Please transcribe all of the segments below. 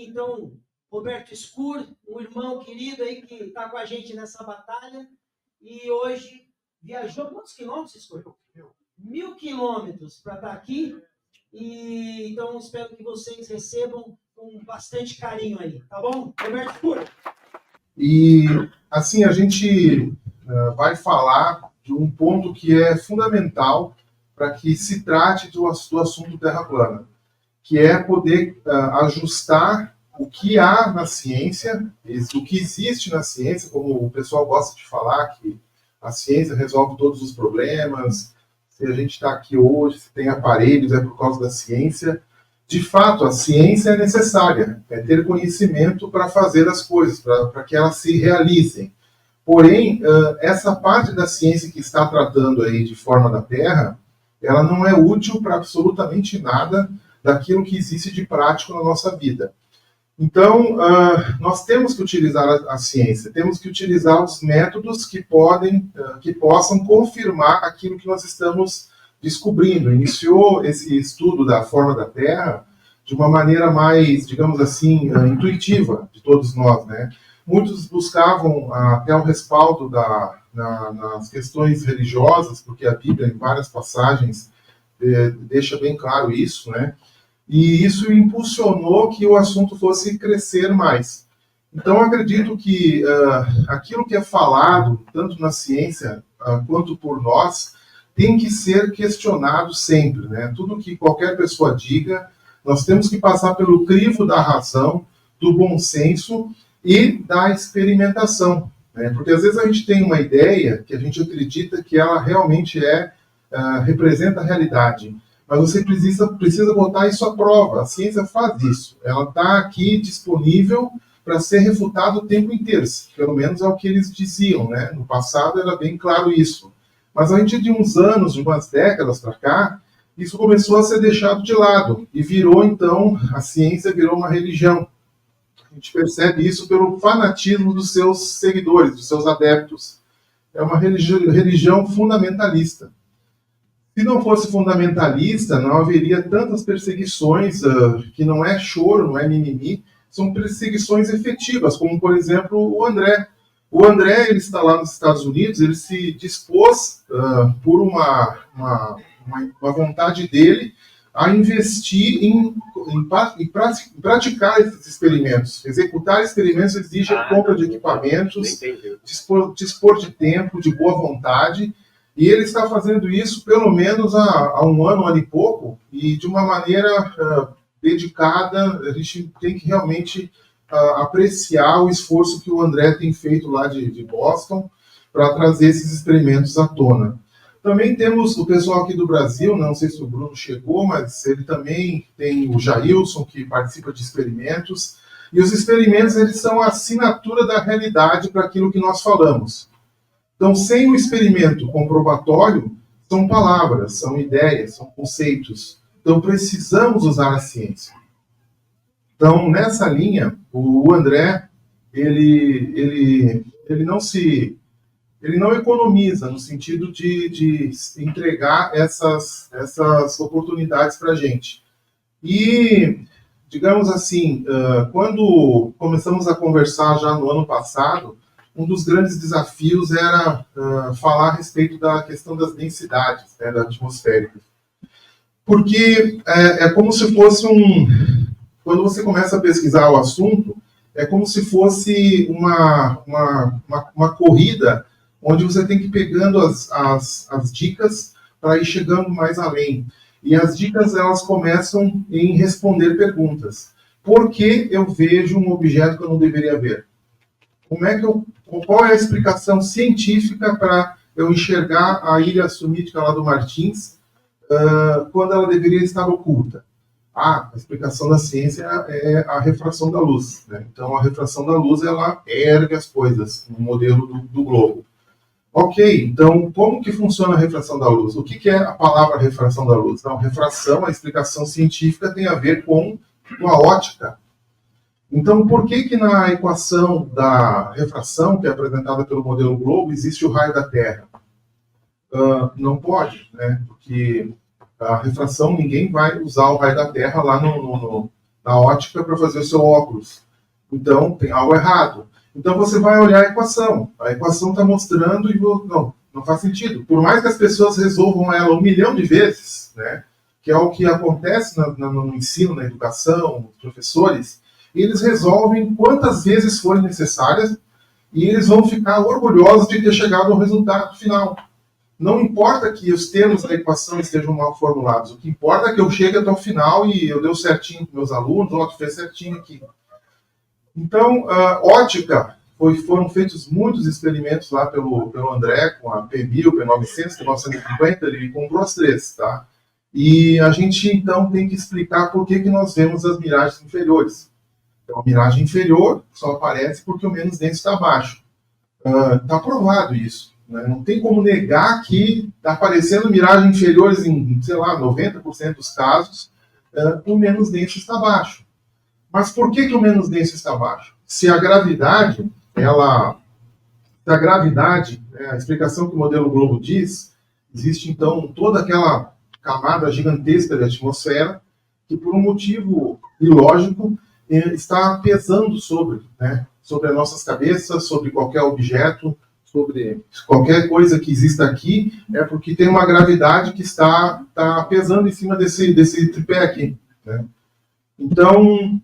então, Roberto Scur, um irmão querido aí que está com a gente nessa batalha, e hoje viajou quantos quilômetros, Scur? 1.000 quilômetros para estar aqui, e então espero que vocês recebam com bastante carinho aí, tá bom? Roberto Scur. E, assim, a gente vai falar de um ponto que é fundamental para que se trate do assunto terra plana, que é poder ajustar o que há na ciência, o que existe na ciência, como o pessoal gosta de falar, que a ciência resolve todos os problemas, se a gente está aqui hoje, se tem aparelhos, é por causa da ciência. De fato, a ciência é necessária, é ter conhecimento para fazer as coisas, para que elas se realizem. Porém, essa parte da ciência que está tratando aí de forma da Terra, ela não é útil para absolutamente nada daquilo que existe de prático na nossa vida. Então, nós temos que utilizar a ciência, temos que utilizar os métodos que possam confirmar aquilo que nós estamos descobrindo. Iniciou esse estudo da forma da Terra de uma maneira mais, digamos assim, intuitiva de todos nós, né? Muitos buscavam até o respaldo nas questões religiosas, porque a Bíblia, em várias passagens, deixa bem claro isso, né? E isso impulsionou que o assunto fosse crescer mais. Então, acredito que aquilo que é falado, tanto na ciência quanto por nós, tem que ser questionado sempre, né? Tudo que qualquer pessoa diga, nós temos que passar pelo crivo da razão, do bom senso e da experimentação, né? Porque às vezes a gente tem uma ideia que a gente acredita que ela realmente representa a realidade. Mas você precisa botar isso à prova. A ciência faz isso. Ela está aqui disponível para ser refutada o tempo inteiro. Pelo menos é o que eles diziam, né? No passado era bem claro isso. Mas a gente, de uns anos, de umas décadas para cá, isso começou a ser deixado de lado. E virou, então, a ciência virou uma religião. A gente percebe isso pelo fanatismo dos seus seguidores, dos seus adeptos. É uma religião fundamentalista. Se não fosse fundamentalista, não haveria tantas perseguições, que não é choro, não é mimimi, são perseguições efetivas, como, por exemplo, o André. O André, ele está lá nos Estados Unidos, ele se dispôs, por uma vontade dele, a investir em praticar esses experimentos. Executar experimentos exige a compra de equipamentos, dispor de tempo, de boa vontade. E ele está fazendo isso pelo menos há um ano e pouco, e de uma maneira dedicada. A gente tem que realmente apreciar o esforço que o André tem feito lá de Boston para trazer esses experimentos à tona. Também temos o pessoal aqui do Brasil, não sei se o Bruno chegou, mas ele também tem o Jailson, que participa de experimentos, e os experimentos eles são a assinatura da realidade para aquilo que nós falamos. Então, sem o experimento comprobatório, são palavras, são ideias, são conceitos. Então, precisamos usar a ciência. Então, nessa linha, o André, ele não economiza no sentido de entregar essas oportunidades para a gente. E, digamos assim, quando começamos a conversar já no ano passado, um dos grandes desafios era falar a respeito da questão das densidades, né, da atmosférica. Porque é como se fosse quando você começa a pesquisar o assunto, é como se fosse uma corrida onde você tem que ir pegando as dicas para ir chegando mais além. E as dicas, elas começam em responder perguntas. Por que eu vejo um objeto que eu não deveria ver? Qual é a explicação científica para eu enxergar a ilha sunítica lá do Martins quando ela deveria estar oculta? A explicação da ciência é a refração da luz, né? Então, a refração da luz, ela ergue as coisas no modelo do globo. Ok, então, como que funciona a refração da luz? O que é a palavra refração da luz? Então, refração, a explicação científica tem a ver com a ótica. Então, por que na equação da refração, que é apresentada pelo modelo globo, existe o raio da Terra? Não pode, né? Porque a refração, ninguém vai usar o raio da Terra lá da ótica para fazer o seu óculos. Então, tem algo errado. Então, você vai olhar a equação. A equação está mostrando e não faz sentido. Por mais que as pessoas resolvam ela 1 milhão de vezes, né, que é o que acontece no ensino, na educação, os professores, eles resolvem quantas vezes forem necessárias e eles vão ficar orgulhosos de ter chegado ao resultado final. Não importa que os termos da equação estejam mal formulados, o que importa é que eu chegue até o final e eu deu certinho com meus alunos, o Otto fez certinho aqui. Então, ótica, foram feitos muitos experimentos lá pelo André, com a P1000, P900, P950, ele comprou as 3, tá? E a gente, então, tem que explicar por que nós vemos as miragens inferiores. Então, a miragem inferior só aparece porque o menos denso está abaixo. Está provado isso. Né? Não tem como negar que está aparecendo miragens inferiores em, sei lá, 90% dos casos, o menos denso está abaixo. Mas por que o menos denso está abaixo? Se a gravidade, a explicação que o modelo Globo diz, existe então toda aquela camada gigantesca de atmosfera que por um motivo ilógico está pesando sobre as nossas cabeças, sobre qualquer objeto, sobre qualquer coisa que exista aqui, é porque tem uma gravidade que está pesando em cima desse tripé aqui. Né? Então,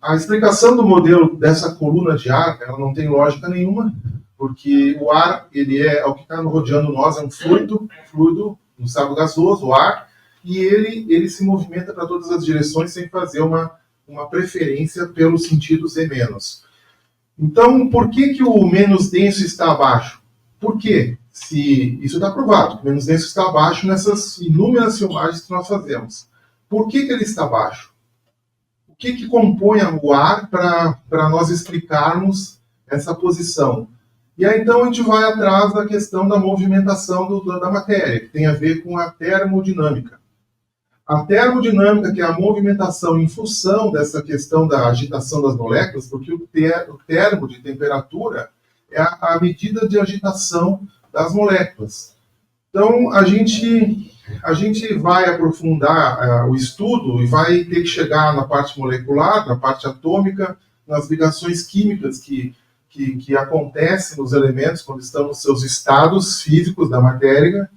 a explicação do modelo dessa coluna de ar, ela não tem lógica nenhuma, porque o ar, ele é o que está rodeando nós, é um fluido no estado gasoso, o ar, e ele se movimenta para todas as direções sem fazer uma preferência pelo sentido Z-. Então, por que o menos denso está abaixo? Por quê? Se isso está provado, que o menos denso está abaixo nessas inúmeras filmagens que nós fazemos. Por que ele está abaixo? O que compõe o ar para nós explicarmos essa posição? E aí, então, a gente vai atrás da questão da movimentação da matéria, que tem a ver com a termodinâmica. A termodinâmica, que é a movimentação em função dessa questão da agitação das moléculas, porque o termo de temperatura é a medida de agitação das moléculas. Então, a gente vai aprofundar o estudo e vai ter que chegar na parte molecular, na parte atômica, nas ligações químicas que acontecem nos elementos quando estão nos seus estados físicos da matéria,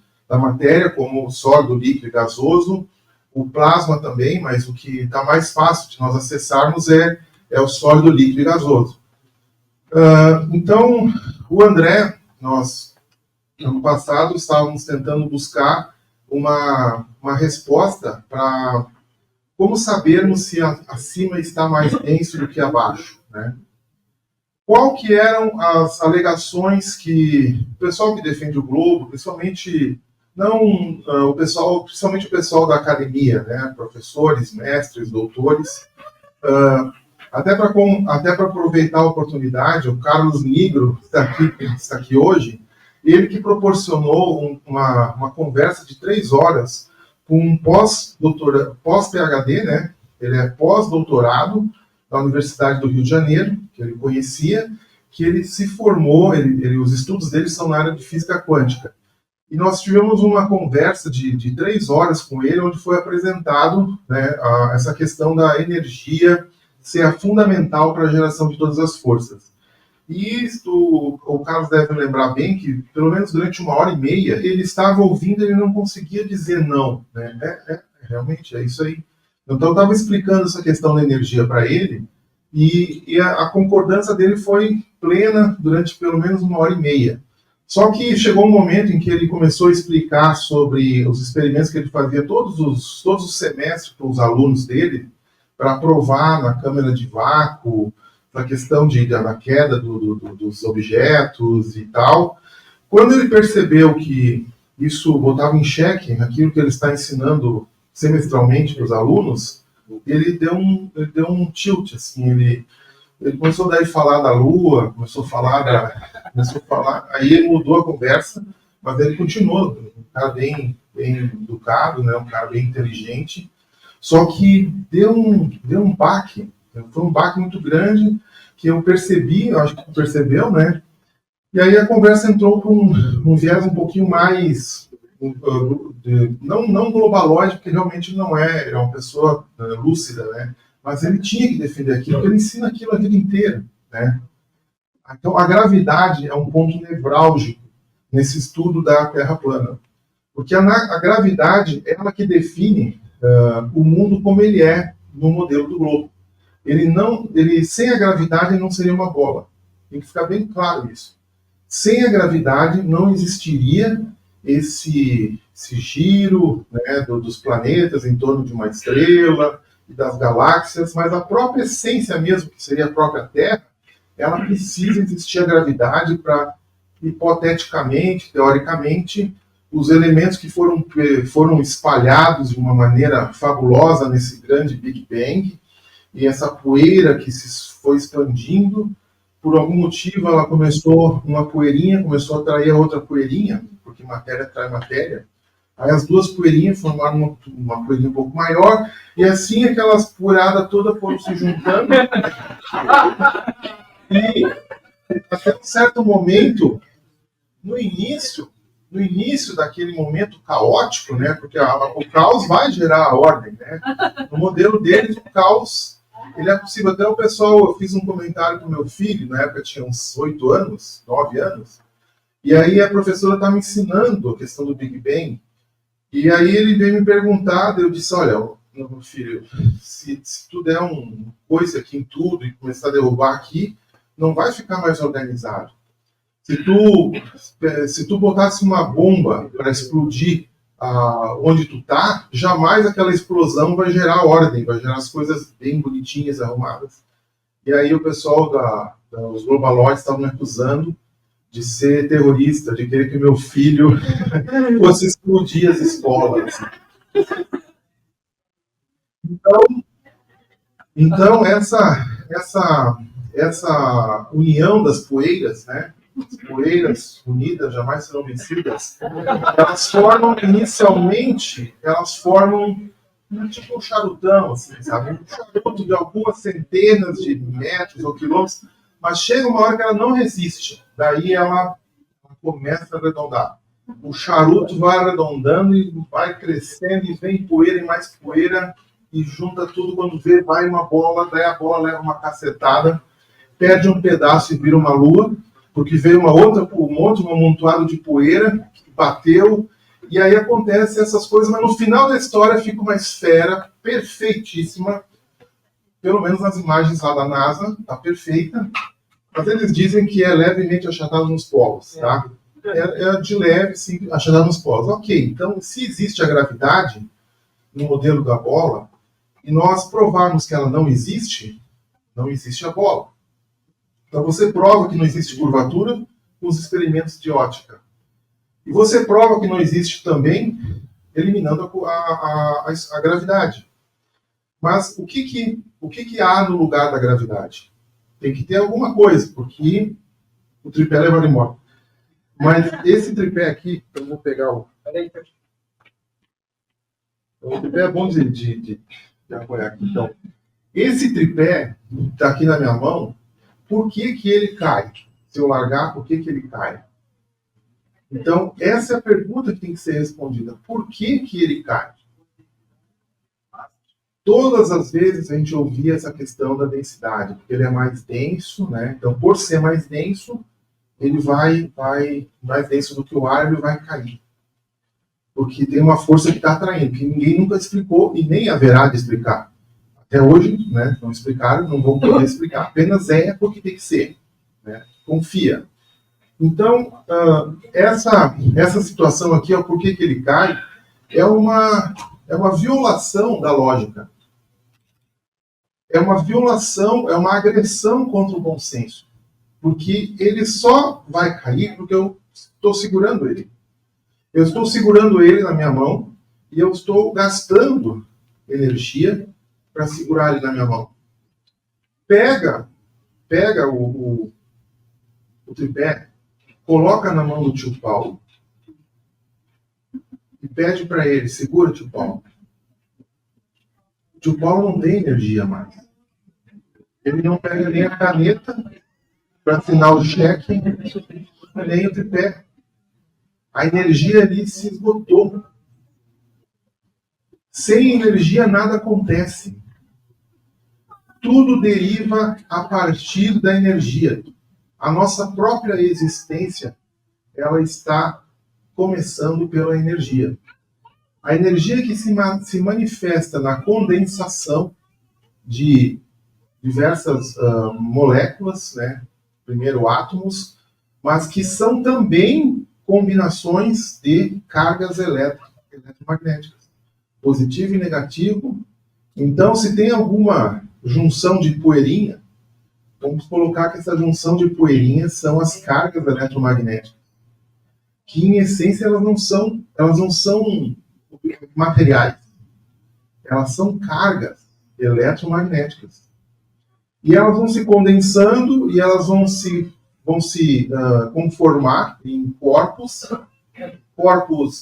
como o sólido, líquido e gasoso, o plasma também, mas o que está mais fácil de nós acessarmos é o sólido, líquido e gasoso. Então, o André, nós, ano passado, estávamos tentando buscar uma resposta para como sabermos se acima está mais denso do que abaixo, né? Qual que eram as alegações que o pessoal que defende o globo, principalmente principalmente o pessoal da academia, né, professores, mestres, doutores, até para aproveitar a oportunidade, o Carlos Nigro está aqui hoje, ele que proporcionou uma conversa de 3 horas com um pós-PhD, né, ele é pós-doutorado da Universidade do Rio de Janeiro, que ele conhecia, que ele se formou, os estudos dele são na área de física quântica. E nós tivemos uma conversa de 3 horas com ele, onde foi apresentado, né, essa questão da energia ser fundamental para a geração de todas as forças. E o Carlos deve lembrar bem que, pelo menos durante 1h30, ele estava ouvindo e ele não conseguia dizer não. Né? Realmente, é isso aí. Então, eu estava explicando essa questão da energia para ele, e a concordância dele foi plena durante pelo menos 1h30. Só que chegou um momento em que ele começou a explicar sobre os experimentos que ele fazia todos os semestres com os alunos dele, para provar na câmara de vácuo, a questão da queda dos objetos e tal. Quando ele percebeu que isso botava em xeque aquilo que ele está ensinando semestralmente para os alunos, ele deu um tilt, assim, ele começou daí a falar da Lua, começou a falar, aí ele mudou a conversa, mas ele continuou, um cara bem educado, né, um cara bem inteligente, só que deu um baque, foi um baque muito grande, que eu percebi, eu acho que tu percebeu, né, e aí a conversa entrou para um viés um pouquinho mais, não globalóide, porque realmente não é uma pessoa lúcida, né, mas ele tinha que defender aquilo, porque ele ensina aquilo a vida inteira, né? Então, a gravidade é um ponto nevrálgico nesse estudo da Terra plana. Porque a gravidade é ela que define o mundo como ele é no modelo do globo. Sem a gravidade, ele não seria uma bola. Tem que ficar bem claro isso. Sem a gravidade, não existiria esse giro, né, dos planetas em torno de uma estrela e das galáxias, mas a própria essência mesmo, que seria a própria Terra, ela precisa existir a gravidade para, hipoteticamente, teoricamente, os elementos que foram espalhados de uma maneira fabulosa nesse grande Big Bang, e essa poeira que se foi expandindo, por algum motivo ela uma poeirinha começou a atrair a outra poeirinha, porque matéria atrai matéria. Aí as duas poeirinhas formaram uma poeirinha um pouco maior, e assim aquelas poeiradas todas foram se juntando. E até um certo momento, no início daquele momento caótico, né? Porque o caos vai gerar a ordem, né? No modelo deles, o caos, ele é possível. Até o pessoal, eu fiz um comentário com meu filho, na época tinha uns 8 anos, 9 anos, e aí a professora estava me ensinando a questão do Big Bang, e aí ele veio me perguntar, eu disse, olha, meu filho, se tu der um coice aqui em tudo e começar a derrubar aqui, não vai ficar mais organizado. Se tu botasse uma bomba para explodir onde tu tá, jamais aquela explosão vai gerar ordem, vai gerar as coisas bem bonitinhas, arrumadas. E aí o pessoal os globaloides estavam me acusando de ser terrorista, de querer que meu filho fosse explodir as escolas. Então essa união das poeiras, né? As poeiras unidas jamais serão vencidas. Elas formam tipo um charutão, assim, sabe? Um charuto de algumas centenas de metros ou quilômetros, mas chega uma hora que ela não resiste. Daí ela começa a arredondar. O charuto vai arredondando e vai crescendo e vem poeira e mais poeira e junta tudo. Quando vê, vai uma bola, daí a bola leva uma cacetada, perde um pedaço e vira uma lua, porque veio um monte, um amontoado de poeira que bateu, e aí acontece essas coisas, mas no final da história fica uma esfera perfeitíssima, pelo menos nas imagens lá da NASA, está perfeita, mas eles dizem que é levemente achatada nos polos, tá? É de leve, sim, achatada nos polos. Ok, então se existe a gravidade no modelo da bola, e nós provarmos que ela não existe a bola. Então você prova que não existe curvatura com os experimentos de ótica. E você prova que não existe também eliminando a gravidade. Mas o que há no lugar da gravidade? Tem que ter alguma coisa, porque o tripé leva embora. Mas esse tripé aqui, eu vou pegar o... O tripé é bom de apoiar aqui. Então, esse tripé está aqui na minha mão. Por que ele cai? Se eu largar, por que ele cai? Então, essa é a pergunta que tem que ser respondida. Por que ele cai? Todas as vezes a gente ouvia essa questão da densidade, porque ele é mais denso, né? Então, por ser mais denso, ele vai mais denso do que o ar, ele vai cair. Porque tem uma força que está atraindo, que ninguém nunca explicou e nem haverá de explicar. Até hoje, né, não explicaram, não vão poder explicar. Apenas é porque tem que ser. Né? Confia. Então, essa situação aqui, por que ele cai, é uma violação da lógica. É uma violação, é uma agressão contra o bom senso. Porque ele só vai cair porque eu estou segurando ele. Eu estou segurando ele na minha mão e eu estou gastando energia para segurar ele na minha mão. Pega o tripé, coloca na mão do tio Paulo e pede para ele, segura, tio Paulo. O tio Paulo não tem energia mais. Ele não pega nem a caneta para assinar o cheque, nem o tripé. A energia ali se esgotou. Sem energia nada acontece. tudo deriva a partir da energia. A nossa própria existência, ela está começando pela energia. A energia que se manifesta na condensação de diversas moléculas, né? Primeiro átomos, mas que são também combinações de cargas eletromagnéticas, positivo e negativo. Então, se tem alguma junção de poeirinha, vamos colocar que essa junção de poeirinha são as cargas eletromagnéticas, que em essência elas não são materiais, elas são cargas eletromagnéticas. E elas vão se condensando e elas vão se conformar em corpos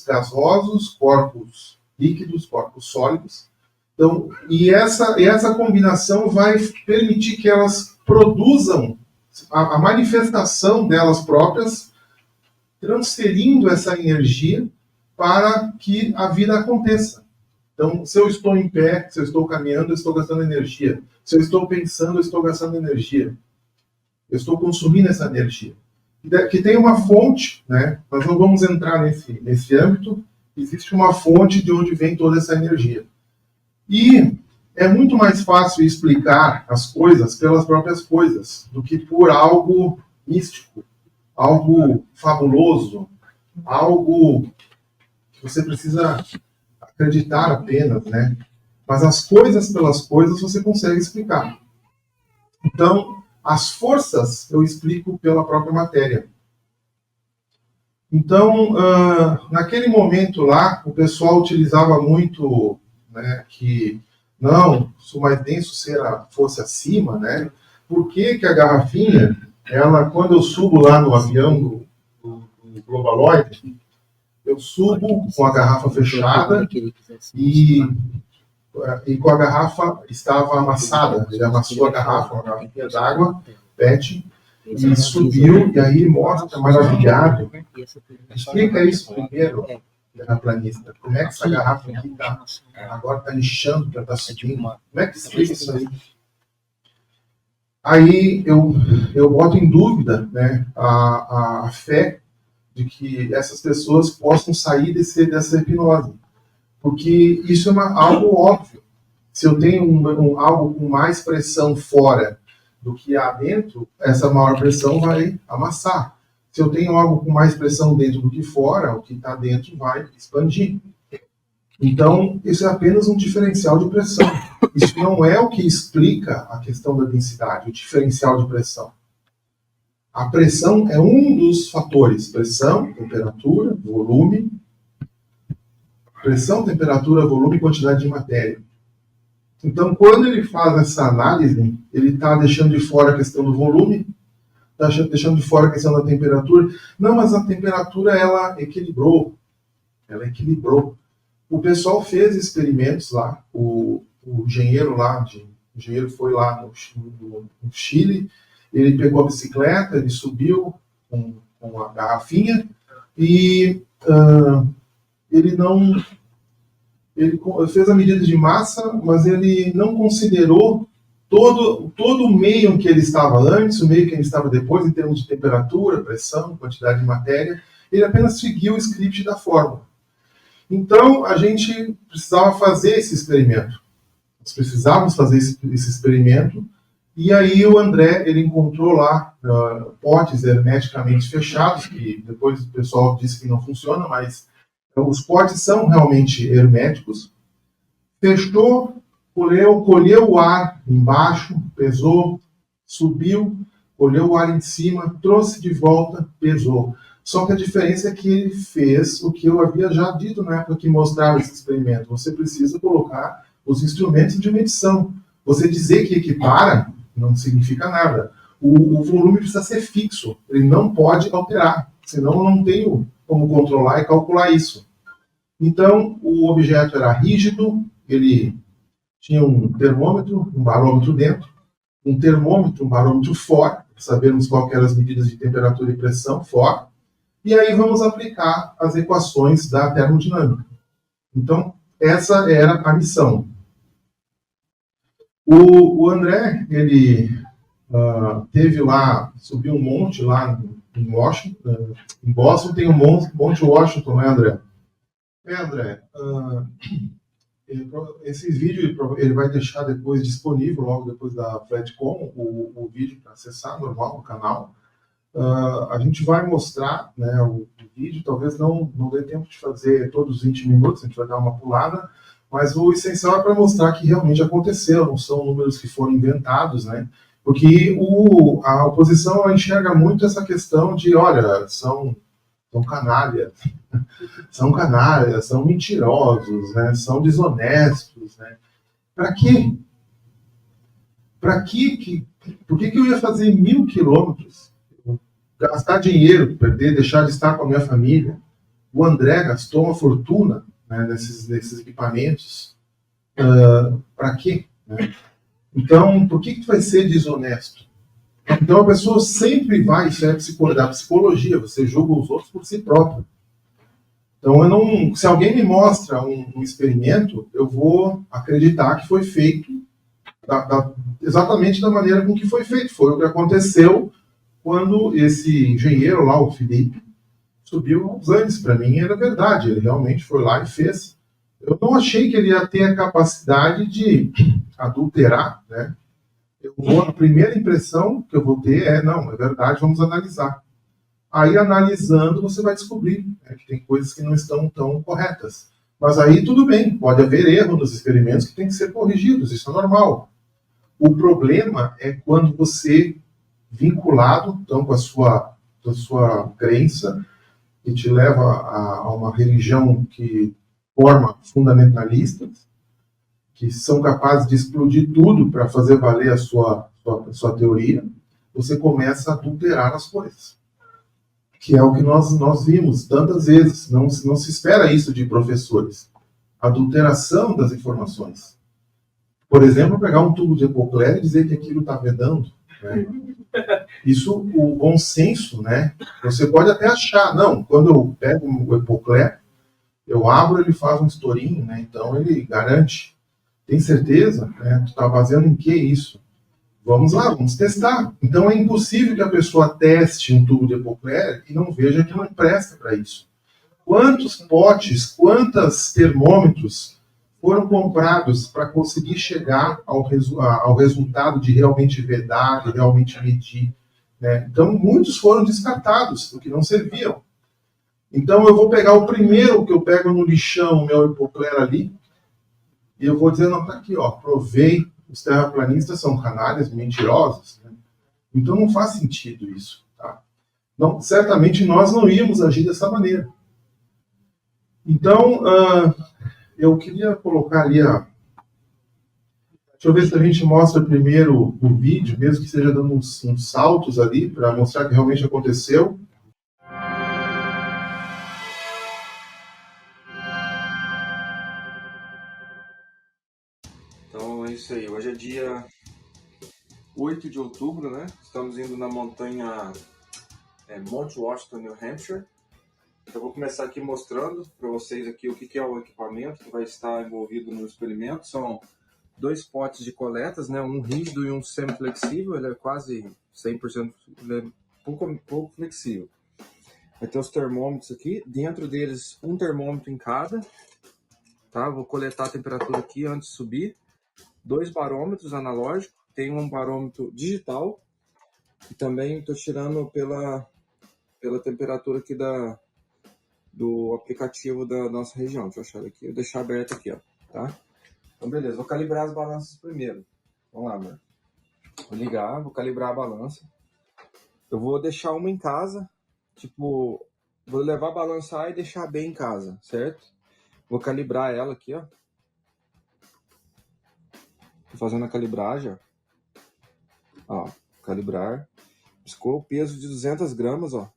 gasosos, corpos líquidos, corpos sólidos. Então, e essa combinação vai permitir que elas produzam a manifestação delas próprias, transferindo essa energia para que a vida aconteça. Então, se eu estou em pé, se eu estou caminhando, eu estou gastando energia. Se eu estou pensando, eu estou gastando energia. Eu estou consumindo essa energia. Que tem uma fonte, né? Nós não vamos entrar nesse âmbito. Existe uma fonte de onde vem toda essa energia. E é muito mais fácil explicar as coisas pelas próprias coisas do que por algo místico, algo fabuloso, algo que você precisa acreditar apenas, né? Mas as coisas pelas coisas você consegue explicar. Então, as forças eu explico pela própria matéria. Então, naquele momento lá, o pessoal utilizava muito, né, que não, se o mais denso fosse acima, né? Por que a garrafinha, quando eu subo lá no avião do Globaloid, eu subo com a garrafa fechada e com a garrafa estava amassada. Ele amassou a garrafa, uma garrafinha d'água, PET, e subiu, e aí mostra, maravilhado. Explica isso primeiro, terraplanista. Como é que essa garrafa aqui agora está inchando, está subindo? Como é que explica isso aí? Aí eu boto em dúvida, né, a fé de que essas pessoas possam sair dessa hipnose. Porque isso é algo óbvio. Se eu tenho algo com mais pressão fora do que há dentro, essa maior pressão vai amassar. Se eu tenho algo com mais pressão dentro do que fora, o que está dentro vai expandir. Então, isso é apenas um diferencial de pressão. Isso não é o que explica a questão da densidade, o diferencial de pressão. A pressão é um dos fatores. Pressão, temperatura, volume. Pressão, temperatura, volume e quantidade de matéria. Então, quando ele faz essa análise, ele está deixando de fora a questão do volume, está deixando de fora a questão da temperatura. Não, mas a temperatura, ela equilibrou. O pessoal fez experimentos lá, o engenheiro foi lá no Chile, ele pegou a bicicleta, ele subiu com a garrafinha e ele fez a medida de massa, mas ele não considerou todo o meio em que ele estava antes, o meio que ele estava depois, em termos de temperatura, pressão, quantidade de matéria. Ele apenas seguiu o script da fórmula. Então, a gente precisava fazer esse experimento. Nós precisávamos fazer esse experimento. E aí o André, ele encontrou lá potes hermeticamente fechados, que depois o pessoal disse que não funciona, mas os potes são realmente herméticos. Fechou, colheu o ar embaixo, pesou, subiu, colheu o ar em cima, trouxe de volta, pesou. Só que a diferença é que ele fez o que eu havia já dito na época que mostrava esse experimento. Você precisa colocar os instrumentos de medição. Você dizer que equipara não significa nada. O volume precisa ser fixo, ele não pode alterar, senão eu não tenho como controlar e calcular isso. Então, o objeto era rígido, ele tinha um termômetro, um barômetro dentro, um termômetro, um barômetro fora, para sabermos qual eram as medidas de temperatura e pressão fora, e aí vamos aplicar as equações da termodinâmica. Então, essa era a missão. O André, ele teve lá, subiu um monte lá em Washington, em Boston tem um monte Washington, né, André? André, esse vídeo ele vai deixar depois disponível, logo depois da FlatCon, o vídeo para acessar normal o canal. A gente vai mostrar, né, o vídeo, talvez não dê tempo de fazer todos os 20 minutos, a gente vai dar uma pulada, mas o essencial é para mostrar que realmente aconteceu, não são números que foram inventados, né? Porque a oposição enxerga muito essa questão de, olha, são canalhas, são mentirosos, né? São desonestos, né? Para quê? Para quê? Por que eu ia fazer 1.000 quilômetros? Gastar dinheiro, perder, deixar de estar com a minha família? O André gastou uma fortuna, né, nesses equipamentos. Para quê? Né? Então, por que tu vai ser desonesto? Então, a pessoa sempre vai, isso é da psicologia, você julga os outros por si próprio. Então, se alguém me mostra um experimento, eu vou acreditar que foi feito exatamente da maneira com que foi feito. Foi o que aconteceu quando esse engenheiro lá, o Felipe, subiu aos Andes. Para mim era verdade, ele realmente foi lá e fez. Eu não achei que ele ia ter a capacidade de adulterar, né? A primeira impressão que eu vou ter é, não, é verdade, vamos analisar. Aí, analisando, você vai descobrir, né, que tem coisas que não estão tão corretas. Mas aí, tudo bem, pode haver erro nos experimentos que tem que ser corrigidos, isso é normal. O problema é quando você, vinculado, então, com a sua crença, que te leva a uma religião que forma fundamentalistas, que são capazes de explodir tudo para fazer valer a sua teoria, você começa a adulterar as coisas. Que é o que nós vimos tantas vezes. Não se espera isso de professores. Adulteração das informações. Por exemplo, pegar um tubo de Epocler e dizer que aquilo está vedando. Né? Isso, o bom senso, né? Você pode até achar, não, quando eu pego o Epocler, eu abro, ele faz um estourinho, né? Então ele garante. Tem certeza? Né? Tu está baseando em que isso? Vamos lá, vamos testar. Então é impossível que a pessoa teste um tubo de Epocler e não veja que não presta para isso. Quantos potes, quantos termômetros foram comprados para conseguir chegar ao resultado de realmente vedar, de realmente medir? Né? Então muitos foram descartados, porque não serviam. Então eu vou pegar o primeiro que eu pego no lixão, o meu Epocler ali, e eu vou dizer, não, tá aqui, ó, provei, os terraplanistas são canalhas, mentirosos. Né? Então não faz sentido isso. Tá? Não, certamente nós não íamos agir dessa maneira. Então, eu queria colocar ali Deixa eu ver se a gente mostra primeiro o vídeo, mesmo que seja dando uns saltos ali, para mostrar que realmente aconteceu. Então é isso aí, hoje é dia 8 de outubro, né? Estamos indo na montanha Mount Washington, New Hampshire. Eu vou começar aqui mostrando para vocês aqui o que é o equipamento que vai estar envolvido no experimento. São 2 potes de coletas, né? Um rígido e um semi-flexível, ele é quase 100%, ele é pouco flexível. Vai ter os termômetros aqui, dentro deles um termômetro em cada, tá? Vou coletar a temperatura aqui antes de subir. 2 barômetros analógicos, tem um barômetro digital e também estou tirando pela temperatura aqui do aplicativo da nossa região. Deixa eu achar aqui, vou deixar aberto aqui, ó, tá? Então beleza, vou calibrar as balanças primeiro. Vamos lá, amor. Vou ligar, vou calibrar a balança. Eu vou deixar uma em casa, tipo, vou levar a balançar e deixar bem em casa, certo? Vou calibrar ela aqui, ó. Tô fazendo a calibragem, ó, calibrar, piscou o peso de 200 gramas, ó,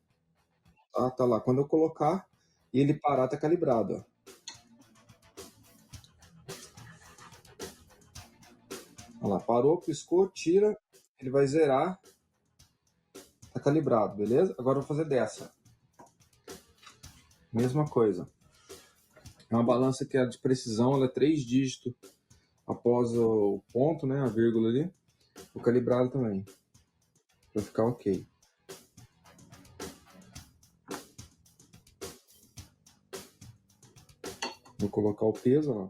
tá lá, quando eu colocar e ele parar, tá calibrado, ó. Olha lá, parou, piscou, tira, ele vai zerar, tá calibrado, beleza? Agora eu vou fazer dessa, mesma coisa, é uma balança que é de precisão, ela é 3 dígitos, após o ponto, né, a vírgula ali, vou calibrar também, para ficar ok. Vou colocar o peso, ó.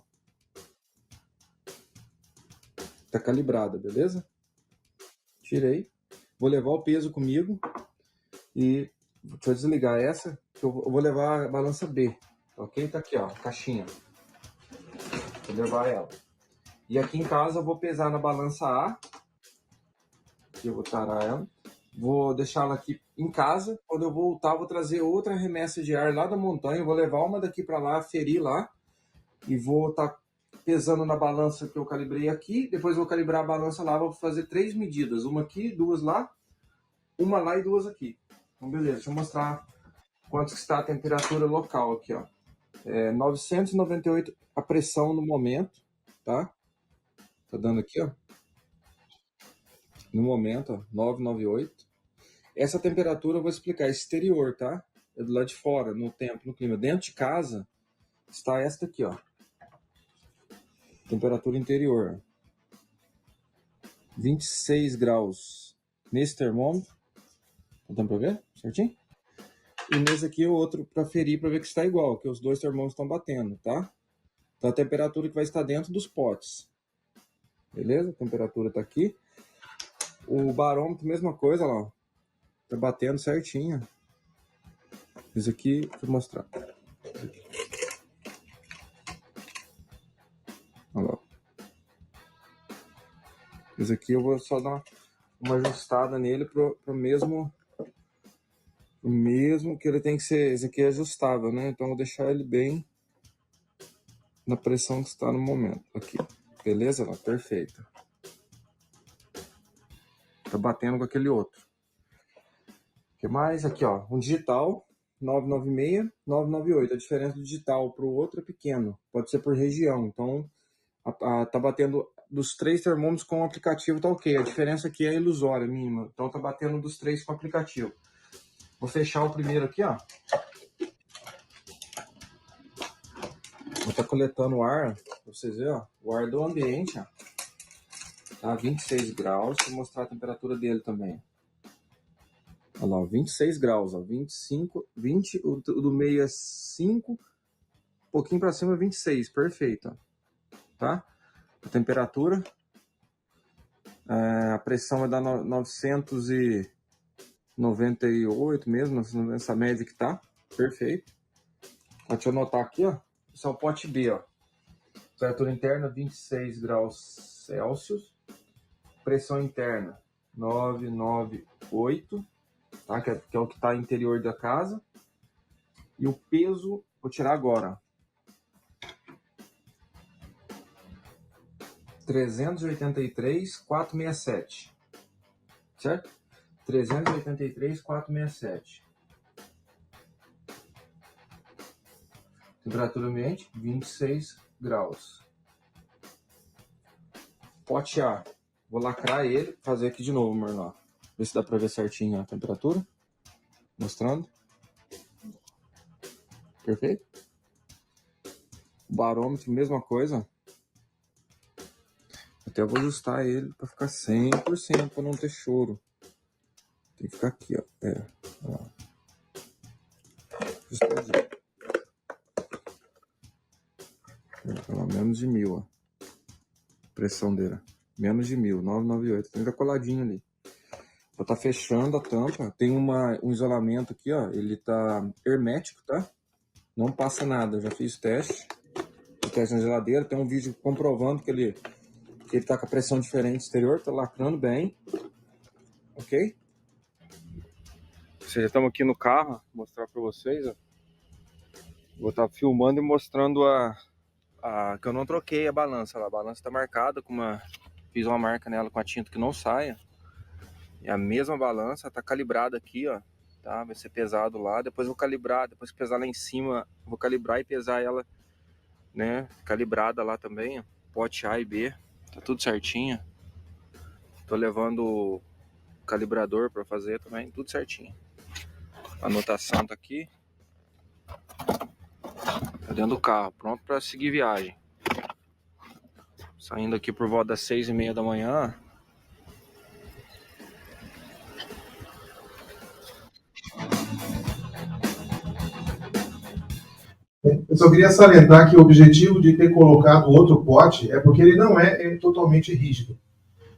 Tá calibrada, beleza? Tirei. Vou levar o peso comigo e deixa eu desligar essa, que eu vou levar a balança B, ok? Tá aqui, ó, caixinha. Vou levar ela. E aqui em casa eu vou pesar na balança A, que eu vou tarar ela. Vou deixar ela aqui em casa. Quando eu voltar, eu vou trazer outra remessa de ar lá da montanha. Vou levar uma daqui para lá, ferir lá. E vou estar pesando na balança que eu calibrei aqui. Depois eu vou calibrar a balança lá. Vou fazer 3 medidas. Uma aqui, 2 lá. Uma lá e 2 aqui. Então, beleza. Deixa eu mostrar quanto está a temperatura local aqui, ó. 998 a pressão no momento, tá? Tá dando aqui, ó. No momento, ó, 998. Essa temperatura eu vou explicar, exterior, tá? É do lado de fora, no tempo, no clima. Dentro de casa está esta aqui, ó. Temperatura interior. 26 graus nesse termômetro. Tá dando pra ver? Certinho? E nesse aqui o outro para ferir, para ver que está igual, que os dois termômetros estão batendo, tá? Então a temperatura que vai estar dentro dos potes. Beleza? A temperatura tá aqui. O barômetro, mesma coisa, ó. Tá batendo certinho. Esse aqui, vou mostrar. Olha lá. Esse aqui eu vou só dar uma ajustada nele pro mesmo que ele tem que ser. Esse aqui é ajustável, né? Então eu vou deixar ele bem na pressão que está no momento. Aqui. Beleza? Ó, perfeito. Tá batendo com aquele outro. O que mais? Aqui, ó. Um digital 996, 998. A diferença do digital para o outro é pequeno. Pode ser por região. Então, tá batendo dos 3 termômetros com o aplicativo, tá ok. A diferença aqui é ilusória, mínima. Então, tá batendo dos 3 com o aplicativo. Vou fechar o primeiro aqui, ó. Vou estar coletando o ar, pra vocês verem, ó. O ar do ambiente, ó. Tá 26 graus. Vou mostrar a temperatura dele também. Olha lá, 26 graus, ó, 25, 20, o do meio é 5, um pouquinho para cima é 26, perfeito, ó, tá? A temperatura, a pressão vai dar 998 mesmo, nessa média que tá, perfeito. Deixa eu anotar aqui, ó, esse é o pote B, ó, temperatura interna 26 graus Celsius, pressão interna 998, tá? Que é o que está interior da casa. E o peso, vou tirar agora. 383,467. Certo? 383,467. Temperatura ambiente, 26 graus. Pote A. Vou lacrar ele, fazer aqui de novo, Marlon. Ver se dá para ver certinho a temperatura. Mostrando. Perfeito? O barômetro, mesma coisa. Até vou ajustar ele para ficar 100%, para não ter choro. Tem que ficar aqui, ó. Ó. Ajustadinho. Ó, menos de 1000, ó. Pressão dele. Menos de 1000, 998. Ainda coladinho ali. Vou estar fechando a tampa. Tem um isolamento aqui, ó. Ele tá hermético, tá? Não passa nada. Eu já fiz teste. Teste na geladeira. Tem um vídeo comprovando que ele tá com a pressão diferente exterior. Tá lacrando bem. Ok? Ou seja, estamos aqui no carro. Vou mostrar para vocês, ó. Vou estar filmando e mostrando que eu não troquei a balança. A balança está marcada com fiz uma marca nela com a tinta que não saia. E a mesma balança tá calibrada aqui, ó. Tá? Vai ser pesado lá. Depois vou calibrar, depois que pesar lá em cima, vou calibrar e pesar ela, né? Calibrada lá também, ó. Pote A e B. Tá tudo certinho. Tô levando o calibrador para fazer também, tudo certinho. A anotação tá aqui. Tá dentro do carro, pronto para seguir viagem. Saindo aqui por volta das 6h30 da manhã. Eu só queria salientar que o objetivo de ter colocado outro pote é porque ele não é totalmente rígido.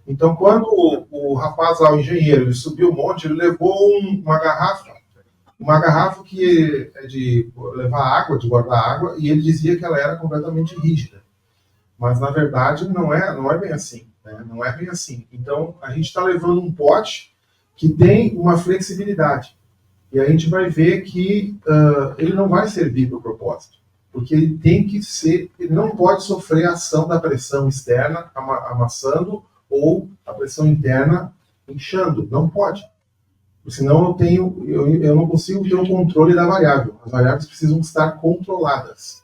Então, quando o rapaz lá, o engenheiro, ele subiu o monte, ele levou uma garrafa que é de levar água, de guardar água, e ele dizia que ela era completamente rígida. Mas, na verdade, não é bem assim. Né? Não é bem assim. Então, a gente está levando um pote que tem uma flexibilidade. E a gente vai ver que ele não vai servir para o propósito. Porque ele tem que ser, ele não pode sofrer a ação da pressão externa amassando ou a pressão interna inchando. Não pode. Senão eu não consigo ter o controle da variável. As variáveis precisam estar controladas.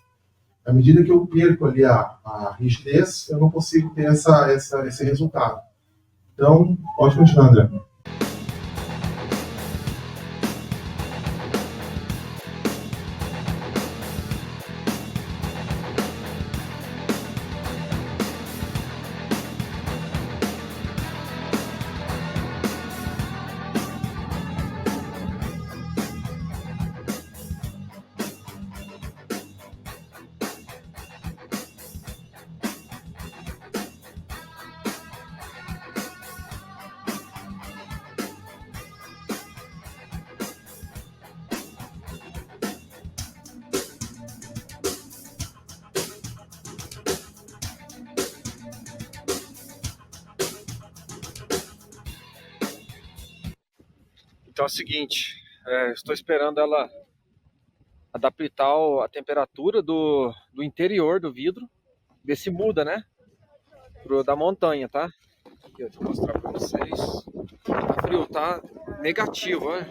À medida que eu perco ali a rigidez, eu não consigo ter esse resultado. Então, pode continuar, André. Então é o seguinte, estou esperando ela adaptar a temperatura do interior do vidro, ver se muda, né? Pro da montanha, tá? Aqui, deixa eu mostrar para vocês. Tá frio, tá negativo, né?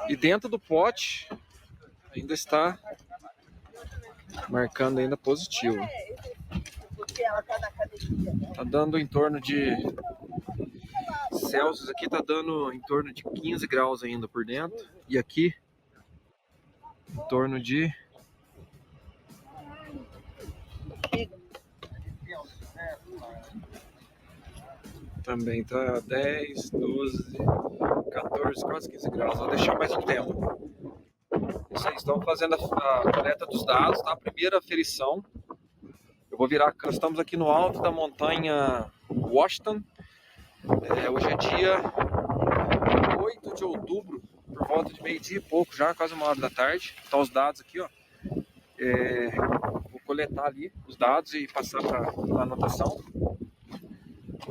E dentro do pote ainda está marcando ainda positivo. Tá dando em torno de Celsius, aqui tá dando em torno de 15 graus ainda por dentro. E aqui em torno de também tá 10, 12, 14, quase 15 graus. Vou deixar mais um tempo. Vocês estão fazendo a coleta dos dados, tá? A primeira aferição. Eu vou virar, nós estamos aqui no alto da montanha Washington. Hoje é dia 8 de outubro, por volta de meio-dia e pouco, já quase 1h da tarde. Estão os dados aqui, ó. Vou coletar ali os dados e passar para a anotação.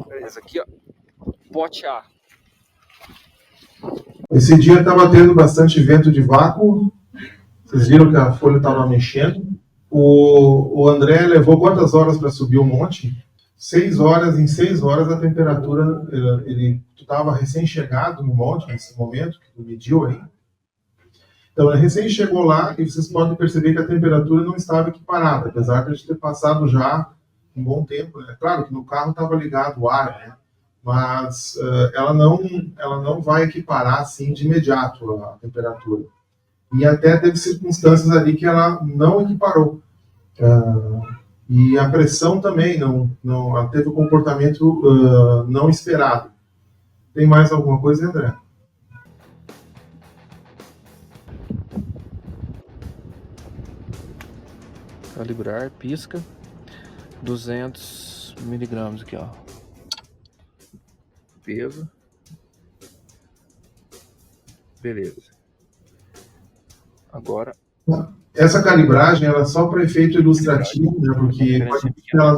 Beleza, aqui, ó. Pote A. Esse dia estava tendo bastante vento de vácuo. Vocês viram que a folha estava mexendo. O André levou quantas horas para subir o monte? 6 horas. Em 6 horas a temperatura, ele estava recém-chegado no monte nesse momento, que tu mediu aí. Então ele recém chegou lá e vocês podem perceber que a temperatura não estava equiparada, apesar de a gente ter passado já um bom tempo. Né? Claro que no carro estava ligado o ar, né? Mas ela não vai equiparar assim de imediato a temperatura. E até teve circunstâncias ali que ela não equiparou. E a pressão também ela teve um comportamento não esperado. Tem mais alguma coisa, André? Calibrar, pisca, 200 miligramas aqui, ó. Peso. Beleza. Agora. Essa calibragem ela é só para efeito ilustrativo, né, porque ela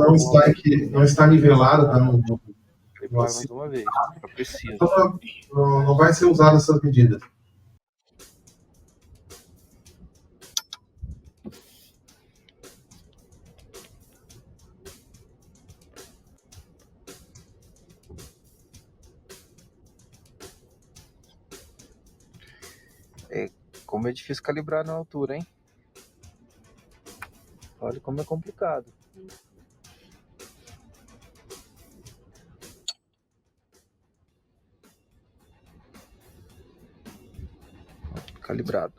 não está nivelada, tá Mais uma vez, é preciso. Então, não vai ser usada essas medidas. Como é difícil calibrar na altura, hein? Olha como é complicado. Calibrado.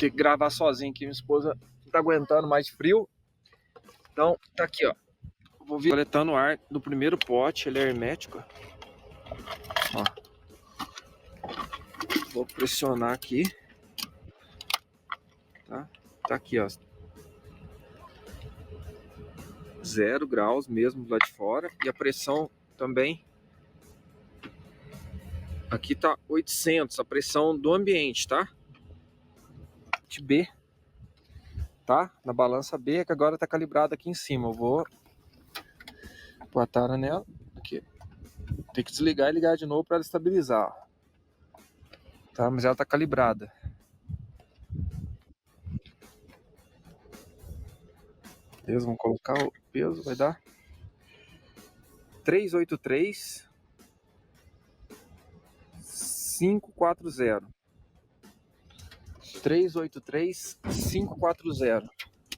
ter que gravar sozinho aqui. Minha esposa não tá aguentando mais frio. Então, tá aqui, ó. Vou vir coletando o ar do primeiro pote. Ele é hermético. Ó. Vou pressionar aqui. Tá? Tá aqui, ó. 0 graus mesmo lá de fora. E a pressão também. Aqui tá 800, a pressão do ambiente, tá? De B. Tá? Na balança B, que agora tá calibrada aqui em cima. Eu vou pôr a tara nela. Aqui. Tem que desligar e ligar de novo para ela estabilizar. Ó. Tá? Mas ela tá calibrada. Beleza, vamos colocar o peso, vai dar 383 540. 383 540.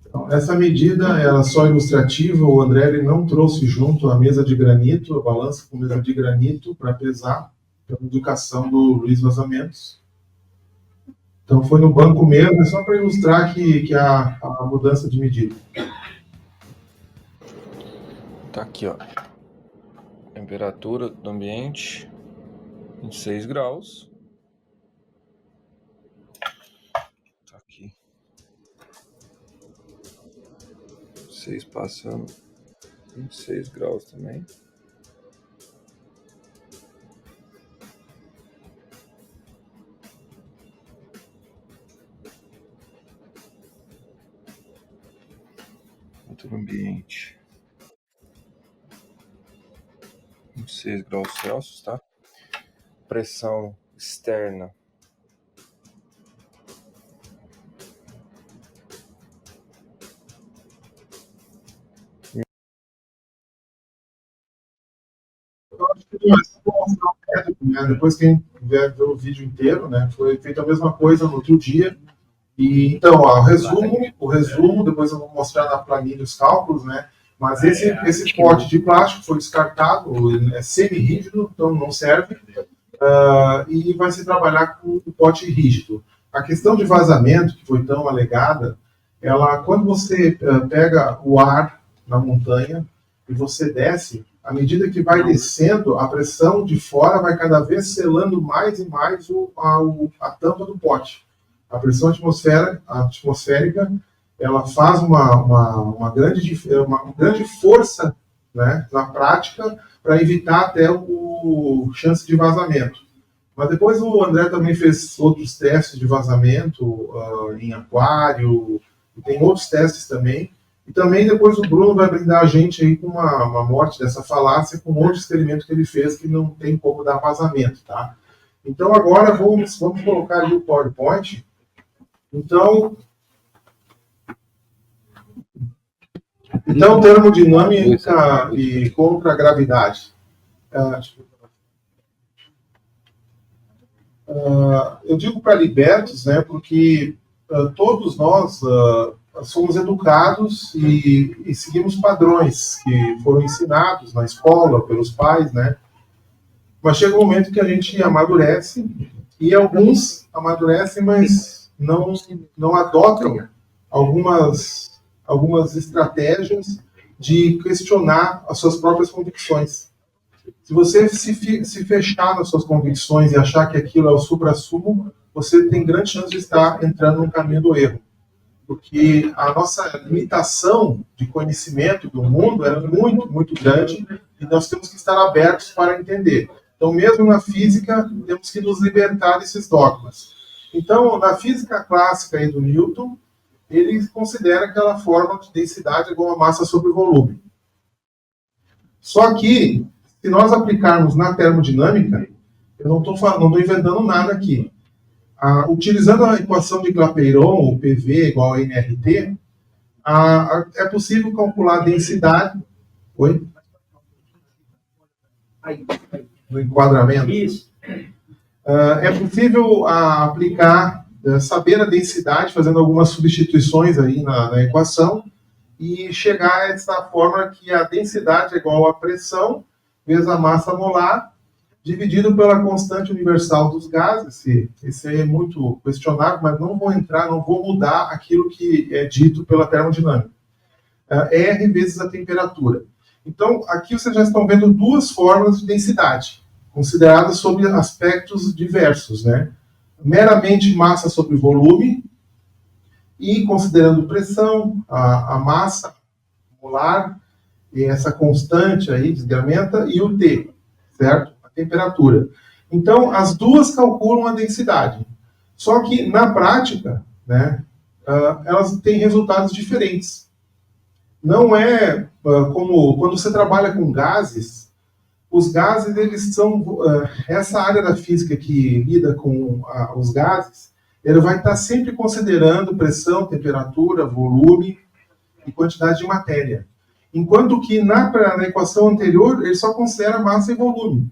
Então, essa medida era só ilustrativa, o André ele não trouxe junto a mesa de granito, a balança com mesa de granito para pesar, pela indicação do Luiz Vazamentos. Então foi no banco mesmo, é só para ilustrar que a mudança de medida. Tá aqui, ó. Temperatura do ambiente 26 graus. Tá aqui. 6 passando 26 graus também. Outro ambiente 26 graus Celsius, tá? Pressão externa 1000. Depois quem ver o vídeo inteiro, né, foi feita a mesma coisa no outro dia. E então, ó, o resumo, depois eu vou mostrar na planilha os cálculos, né? Mas esse pote de plástico foi descartado, é semi-rígido, então não serve. E vai se trabalhar com o pote rígido. A questão de vazamento, que foi tão alegada, quando você pega o ar na montanha e você desce, à medida que vai descendo, a pressão de fora vai cada vez selando mais e mais a tampa do pote. A pressão atmosférica ela faz uma grande força, né, na prática para evitar até o chance de vazamento. Mas depois o André também fez outros testes de vazamento em aquário, e tem outros testes também. E também depois o Bruno vai brindar a gente aí com uma morte dessa falácia com outro experimento que ele fez que não tem como dar vazamento, tá? Então agora vamos colocar ali o PowerPoint. Então, termodinâmica e contra a gravidade. Eu digo para libertos, né, porque todos nós somos educados e seguimos padrões que foram ensinados na escola, pelos pais, né? Mas chega um momento que a gente amadurece, e alguns amadurecem, mas não adotam algumas estratégias de questionar as suas próprias convicções. Se você se fechar nas suas convicções e achar que aquilo é o supra-sumo, você tem grande chance de estar entrando no caminho do erro. Porque a nossa limitação de conhecimento do mundo é muito, muito grande e nós temos que estar abertos para entender. Então, mesmo na física, temos que nos libertar desses dogmas. Então, na física clássica aí do Newton, ele considera aquela fórmula de densidade igual a massa sobre volume. Só que, se nós aplicarmos na termodinâmica, eu não estou inventando nada aqui. Utilizando a equação de Clapeyron, o PV igual a nRT, é possível calcular a densidade. Oi? No enquadramento. Isso. É possível saber a densidade, fazendo algumas substituições aí na equação, e chegar a essa fórmula que a densidade é igual à pressão vezes a massa molar, dividido pela constante universal dos gases. Esse é muito questionável, mas não vou mudar aquilo que é dito pela termodinâmica. R vezes a temperatura. Então, aqui vocês já estão vendo duas fórmulas de densidade, consideradas sob aspectos diversos, né? Meramente massa sobre volume, e considerando pressão, a massa molar, e essa constante aí, desgramenta, e o T, certo? A temperatura. Então, as duas calculam a densidade. Só que, na prática, né, elas têm resultados diferentes. Não é como quando você trabalha com gases, os gases, eles são... essa área da física que lida com os gases, ele vai estar sempre considerando pressão, temperatura, volume e quantidade de matéria. Enquanto que na equação anterior, ele só considera massa e volume.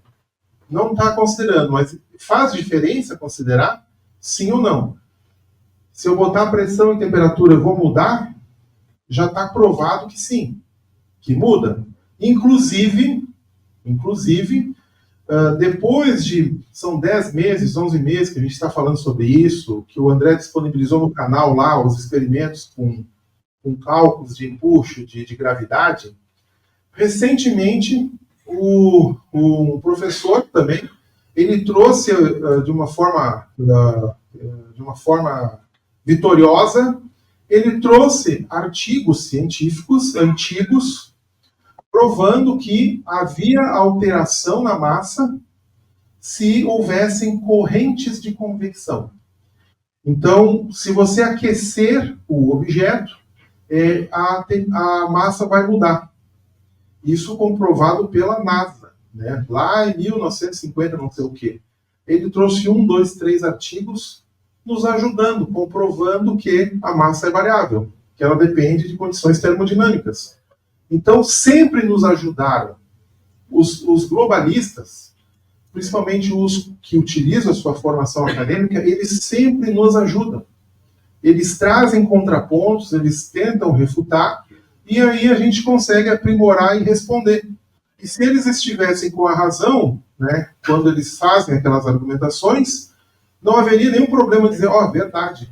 Não está considerando, mas faz diferença considerar? Sim ou não? Se eu botar pressão e temperatura, eu vou mudar? Já está provado que sim, que muda. Inclusive, depois de, são 10 meses, 11 meses que a gente está falando sobre isso, que o André disponibilizou no canal lá os experimentos com cálculos de empuxo, de gravidade. Recentemente, o professor também, ele trouxe de uma forma vitoriosa, ele trouxe artigos científicos antigos provando que havia alteração na massa se houvessem correntes de convecção. Então, se você aquecer o objeto, a massa vai mudar. Isso comprovado pela NASA, né? Lá em 1950, não sei o quê. Ele trouxe 1, 2, 3 artigos nos ajudando, comprovando que a massa é variável, que ela depende de condições termodinâmicas. Então, sempre nos ajudaram. Os globalistas, principalmente os que utilizam a sua formação acadêmica, eles sempre nos ajudam. Eles trazem contrapontos, eles tentam refutar, e aí a gente consegue aprimorar e responder. E se eles estivessem com a razão, né, quando eles fazem aquelas argumentações, não haveria nenhum problema dizer, verdade,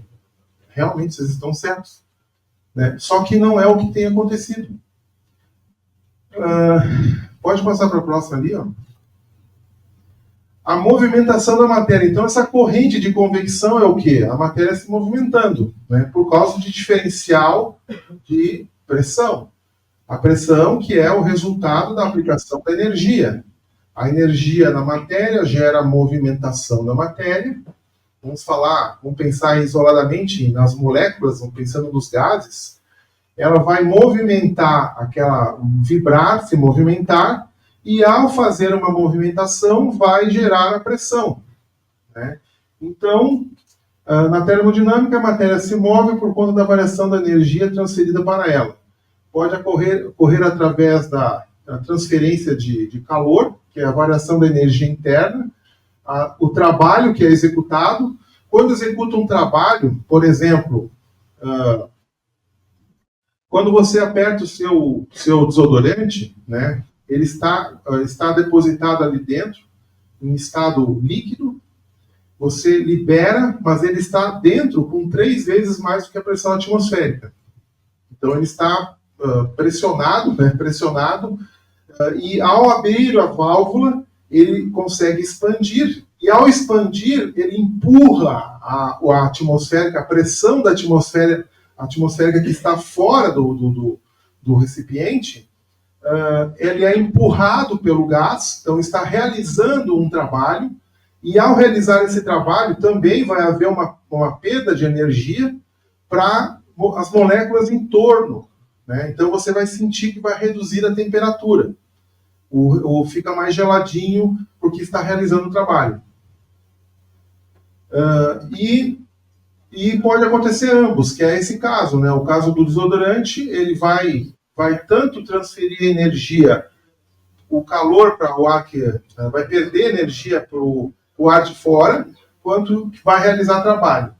realmente vocês estão certos. Né? Só que não é o que tem acontecido. Pode passar para a próxima ali, ó. A movimentação da matéria. Então, essa corrente de convecção é o quê? A matéria se movimentando, né, por causa de diferencial de pressão. A pressão que é o resultado da aplicação da energia. A energia na matéria gera movimentação da matéria. Vamos pensar isoladamente nas moléculas, vamos pensando nos gases. Ela vai movimentar, vibrar, se movimentar, e ao fazer uma movimentação, vai gerar a pressão. Né? Então, na termodinâmica, a matéria se move por conta da variação da energia transferida para ela. Pode ocorrer através da transferência de calor, que é a variação da energia interna, o trabalho que é executado. Quando executa um trabalho, por exemplo, quando você aperta o seu desodorante, né, ele está depositado ali dentro, em estado líquido, você libera, mas ele está dentro com 3 vezes mais do que a pressão atmosférica. Então ele está pressionado, e ao abrir a válvula, ele consegue expandir, e ao expandir, ele empurra a atmosférica, a pressão da atmosférica que está fora do recipiente, ele é empurrado pelo gás, então está realizando um trabalho, e ao realizar esse trabalho também vai haver uma perda de energia para as moléculas em torno. Né? Então você vai sentir que vai reduzir a temperatura, ou fica mais geladinho porque está realizando o trabalho. E pode acontecer ambos, que é esse caso, né? O caso do desodorante, ele vai tanto transferir energia, o calor para o ar, vai perder energia para o ar de fora, quanto vai realizar trabalho.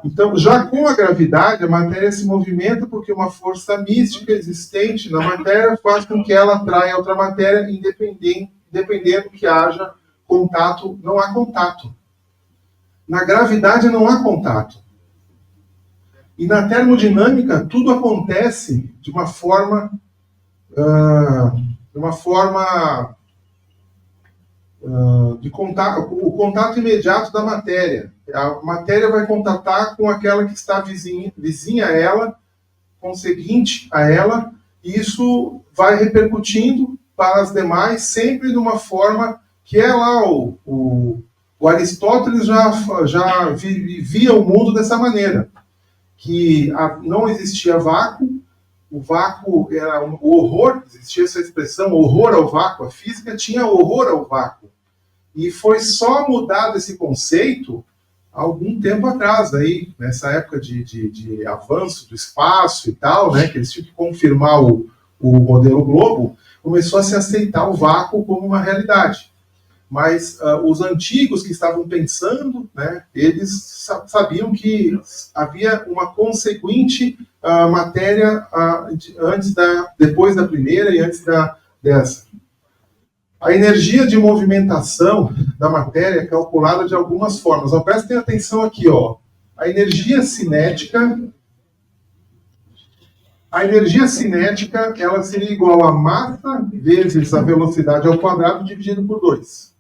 Então, já com a gravidade, a matéria se movimenta porque uma força mística existente na matéria faz com que ela atraia outra matéria, independendo que haja contato, não há contato. Na gravidade não há contato. E na termodinâmica tudo acontece de uma forma de contato, o contato imediato da matéria. A matéria vai contatar com aquela que está vizinha a ela, conseguinte a ela, e isso vai repercutindo para as demais, sempre de uma forma que é lá o Aristóteles já vivia o mundo dessa maneira, que não existia vácuo, o vácuo era um horror, existia essa expressão, horror ao vácuo, a física tinha horror ao vácuo. E foi só mudado esse conceito há algum tempo atrás, aí, nessa época de avanço do espaço e tal, né, que eles tinham que confirmar o modelo globo, começou a se aceitar o vácuo como uma realidade. Mas os antigos que estavam pensando, né, eles sabiam que havia uma conseguinte matéria depois da primeira e antes dessa. A energia de movimentação da matéria é calculada de algumas formas. Prestem atenção aqui, ó. A energia cinética, ela seria igual a massa vezes a velocidade ao quadrado dividido por 2.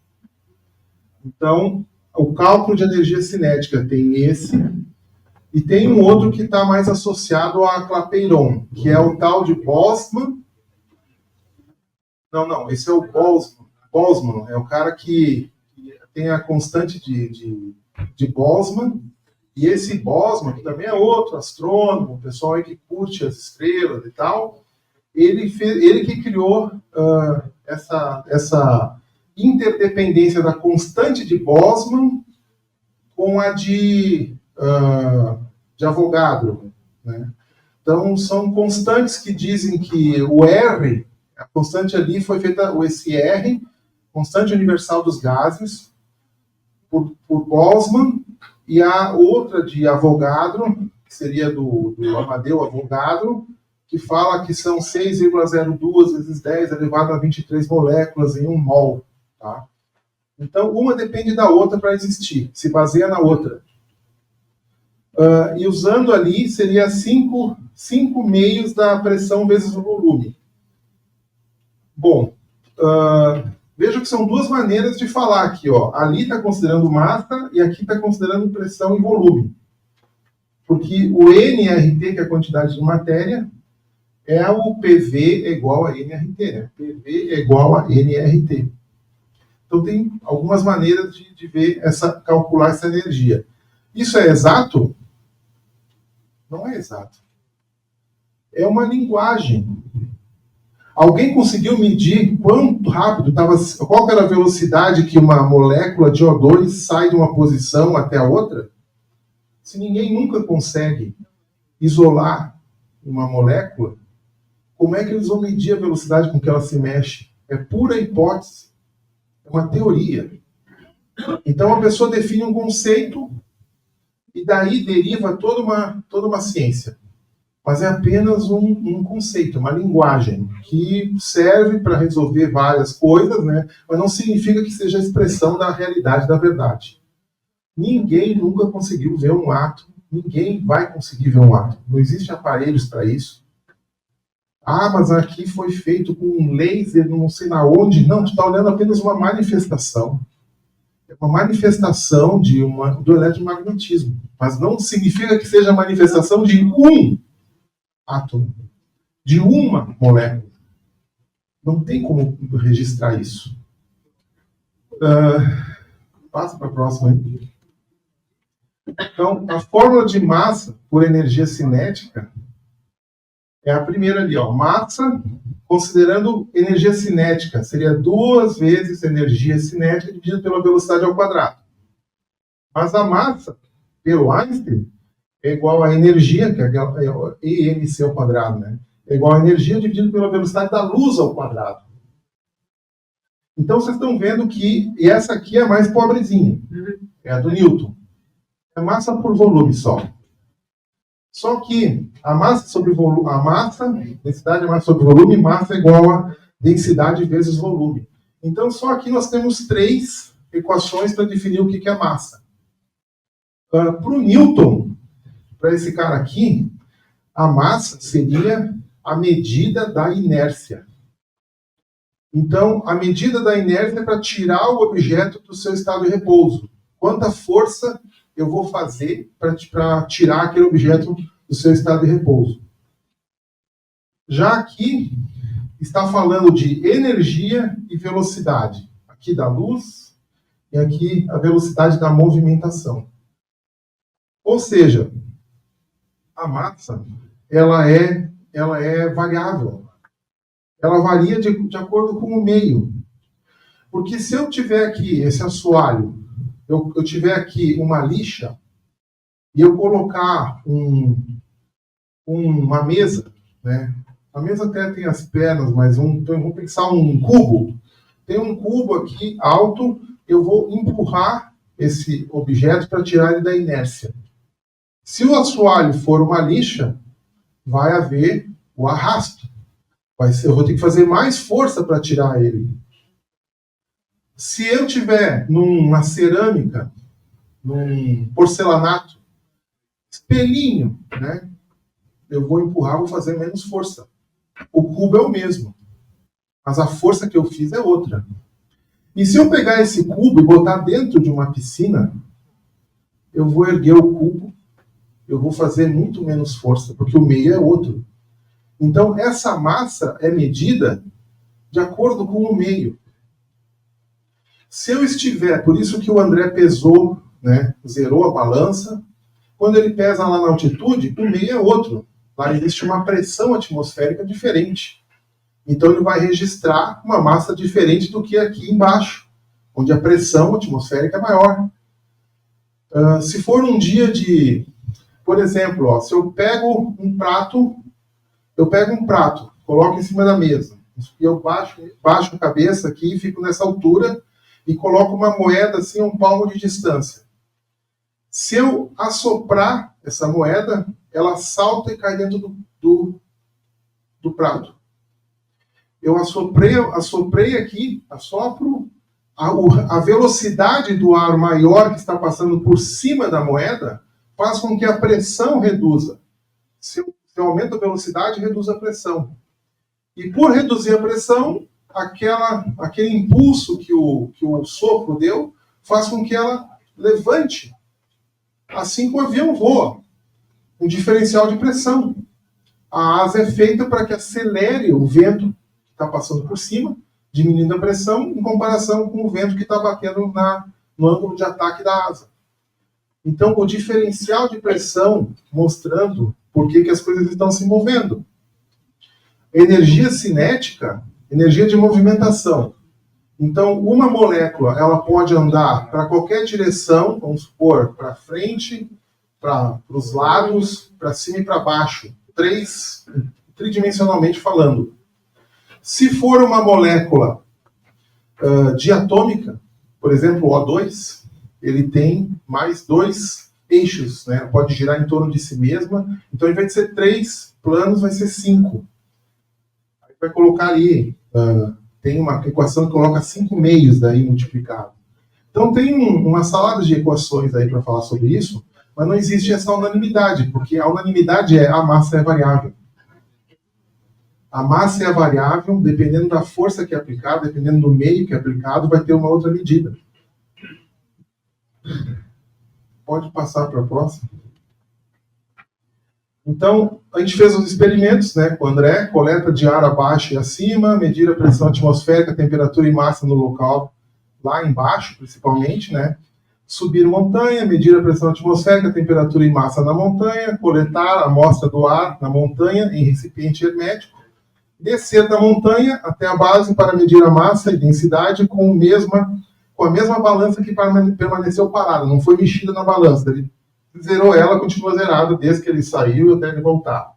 Então, o cálculo de energia cinética tem esse, e tem um outro que está mais associado a Clapeyron, que é o tal de Boltzmann. Não, esse é o Boltzmann, é o cara que tem a constante de Boltzmann, e esse Boltzmann, que também é outro astrônomo, o pessoal aí que curte as estrelas e tal, ele que criou essa interdependência da constante de Boltzmann com a de Avogadro, né? Então, são constantes que dizem que o R, a constante ali foi feita, esse R, constante universal dos gases, por Boltzmann, e a outra de Avogadro, que seria do Amadeu Avogadro, que fala que são 6,02 vezes 10 elevado a 23 moléculas em 1 mol. Tá? Então, uma depende da outra para existir, se baseia na outra. E usando ali, seria 5 meios da pressão vezes o volume. Bom, veja que são duas maneiras de falar aqui. Ó. Ali está considerando massa e aqui está considerando pressão e volume. Porque o nRT, que é a quantidade de matéria, é o PV é igual a nRT. Né? PV é igual a nRT. Então, tem algumas maneiras de ver calcular essa energia. Isso é exato? Não é exato. É uma linguagem. Alguém conseguiu medir quanto rápido qual era a velocidade que uma molécula de O2 sai de uma posição até a outra? Se ninguém nunca consegue isolar uma molécula, como é que eles vão medir a velocidade com que ela se mexe? É pura hipótese. É uma teoria. Então a pessoa define um conceito e daí deriva toda uma ciência. Mas é apenas um conceito, uma linguagem que serve para resolver várias coisas, né? Mas não significa que seja a expressão da realidade, da verdade. Ninguém nunca conseguiu ver um átomo, ninguém vai conseguir ver um átomo. Não existem aparelhos para isso. Mas aqui foi feito com um laser, não sei na onde. Não, tu está olhando apenas uma manifestação. É uma manifestação do eletromagnetismo. Mas não significa que seja a manifestação de um átomo, de uma molécula. Não tem como registrar isso. Passa para a próxima aí. Então, a fórmula de massa por energia cinética é a primeira ali, ó. Massa, considerando energia cinética, seria 2 vezes energia cinética dividida pela velocidade ao quadrado. Mas a massa, pelo Einstein, é igual a energia, que é EMC ao quadrado, né? É igual a energia dividido pela velocidade da luz ao quadrado. Então, vocês estão vendo que essa aqui é a mais pobrezinha. É a do Newton. É massa por volume só. Só que a massa sobre volume, densidade é massa sobre volume, massa é igual a densidade vezes volume. Então, só aqui nós temos 3 equações para definir o que é massa. Para o Newton, para esse cara aqui, a massa seria a medida da inércia. Então, a medida da inércia é para tirar o objeto do seu estado de repouso. Quanta força eu vou fazer para tirar aquele objeto do seu estado de repouso. Já aqui, está falando de energia e velocidade. Aqui da luz e aqui a velocidade da movimentação. Ou seja, a massa, ela é variável. Ela varia de acordo com o meio. Porque se eu tiver aqui esse assoalho, eu tiver aqui uma lixa, e eu colocar uma mesa, né? A mesa até tem as pernas, mas vamos pensar um cubo. Tem um cubo aqui alto, eu vou empurrar esse objeto para tirar ele da inércia. Se o assoalho for uma lixa, vai haver o arrasto. Eu vou ter que fazer mais força para tirar ele. Se eu tiver numa cerâmica, num porcelanato, espelhinho, né? Eu vou empurrar, vou fazer menos força. O cubo é o mesmo, mas a força que eu fiz é outra. E se eu pegar esse cubo e botar dentro de uma piscina, eu vou erguer o cubo, eu vou fazer muito menos força, porque o meio é outro. Então, essa massa é medida de acordo com o meio. Se eu estiver, por isso que o André pesou, né, zerou a balança, quando ele pesa lá na altitude, o meio é outro. Lá existe uma pressão atmosférica diferente. Então ele vai registrar uma massa diferente do que aqui embaixo, onde a pressão atmosférica é maior. Se for um dia de... Por exemplo, se eu pego um prato, coloco em cima da mesa, e eu baixo a cabeça aqui, fico nessa altura, e coloco uma moeda assim, um palmo de distância. Se eu assoprar essa moeda, ela salta e cai dentro do prato. Eu assoprei aqui, assopro, a velocidade do ar maior que está passando por cima da moeda faz com que a pressão reduza. Se eu aumento a velocidade, reduz a pressão. E por reduzir a pressão, aquele impulso que o sopro deu faz com que ela levante. Assim que o avião voa. Um diferencial de pressão. A asa é feita para que acelere o vento que está passando por cima, diminuindo a pressão, em comparação com o vento que está batendo no ângulo de ataque da asa. Então, o diferencial de pressão mostrando por que as coisas estão se movendo. Energia cinética, energia de movimentação. Então, uma molécula ela pode andar para qualquer direção, vamos supor, para frente, para os lados, para cima e para baixo, tridimensionalmente falando. Se for uma molécula diatômica, por exemplo, o O2, ele tem mais 2 eixos, né? Pode girar em torno de si mesma. Então, ao invés de ser 3 planos, vai ser 5. Aí vai colocar ali, tem uma equação que coloca 5 meios daí multiplicado. Então, tem uma salada de equações aí para falar sobre isso, mas não existe essa unanimidade, porque a unanimidade a massa é variável. A massa é variável, dependendo da força que é aplicada, dependendo do meio que é aplicado, vai ter uma outra medida. Pode passar para a próxima. Então, a gente fez os experimentos, né, com o André, coleta de ar abaixo e acima, medir a pressão atmosférica, temperatura e massa no local, lá embaixo, principalmente, né? Subir montanha, medir a pressão atmosférica, temperatura e massa na montanha, coletar a amostra do ar na montanha em recipiente hermético, descer da montanha até a base para medir a massa e densidade com a mesma balança que permaneceu parada, não foi mexida na balança. Ele zerou ela, continua zerada desde que ele saiu até ele voltar.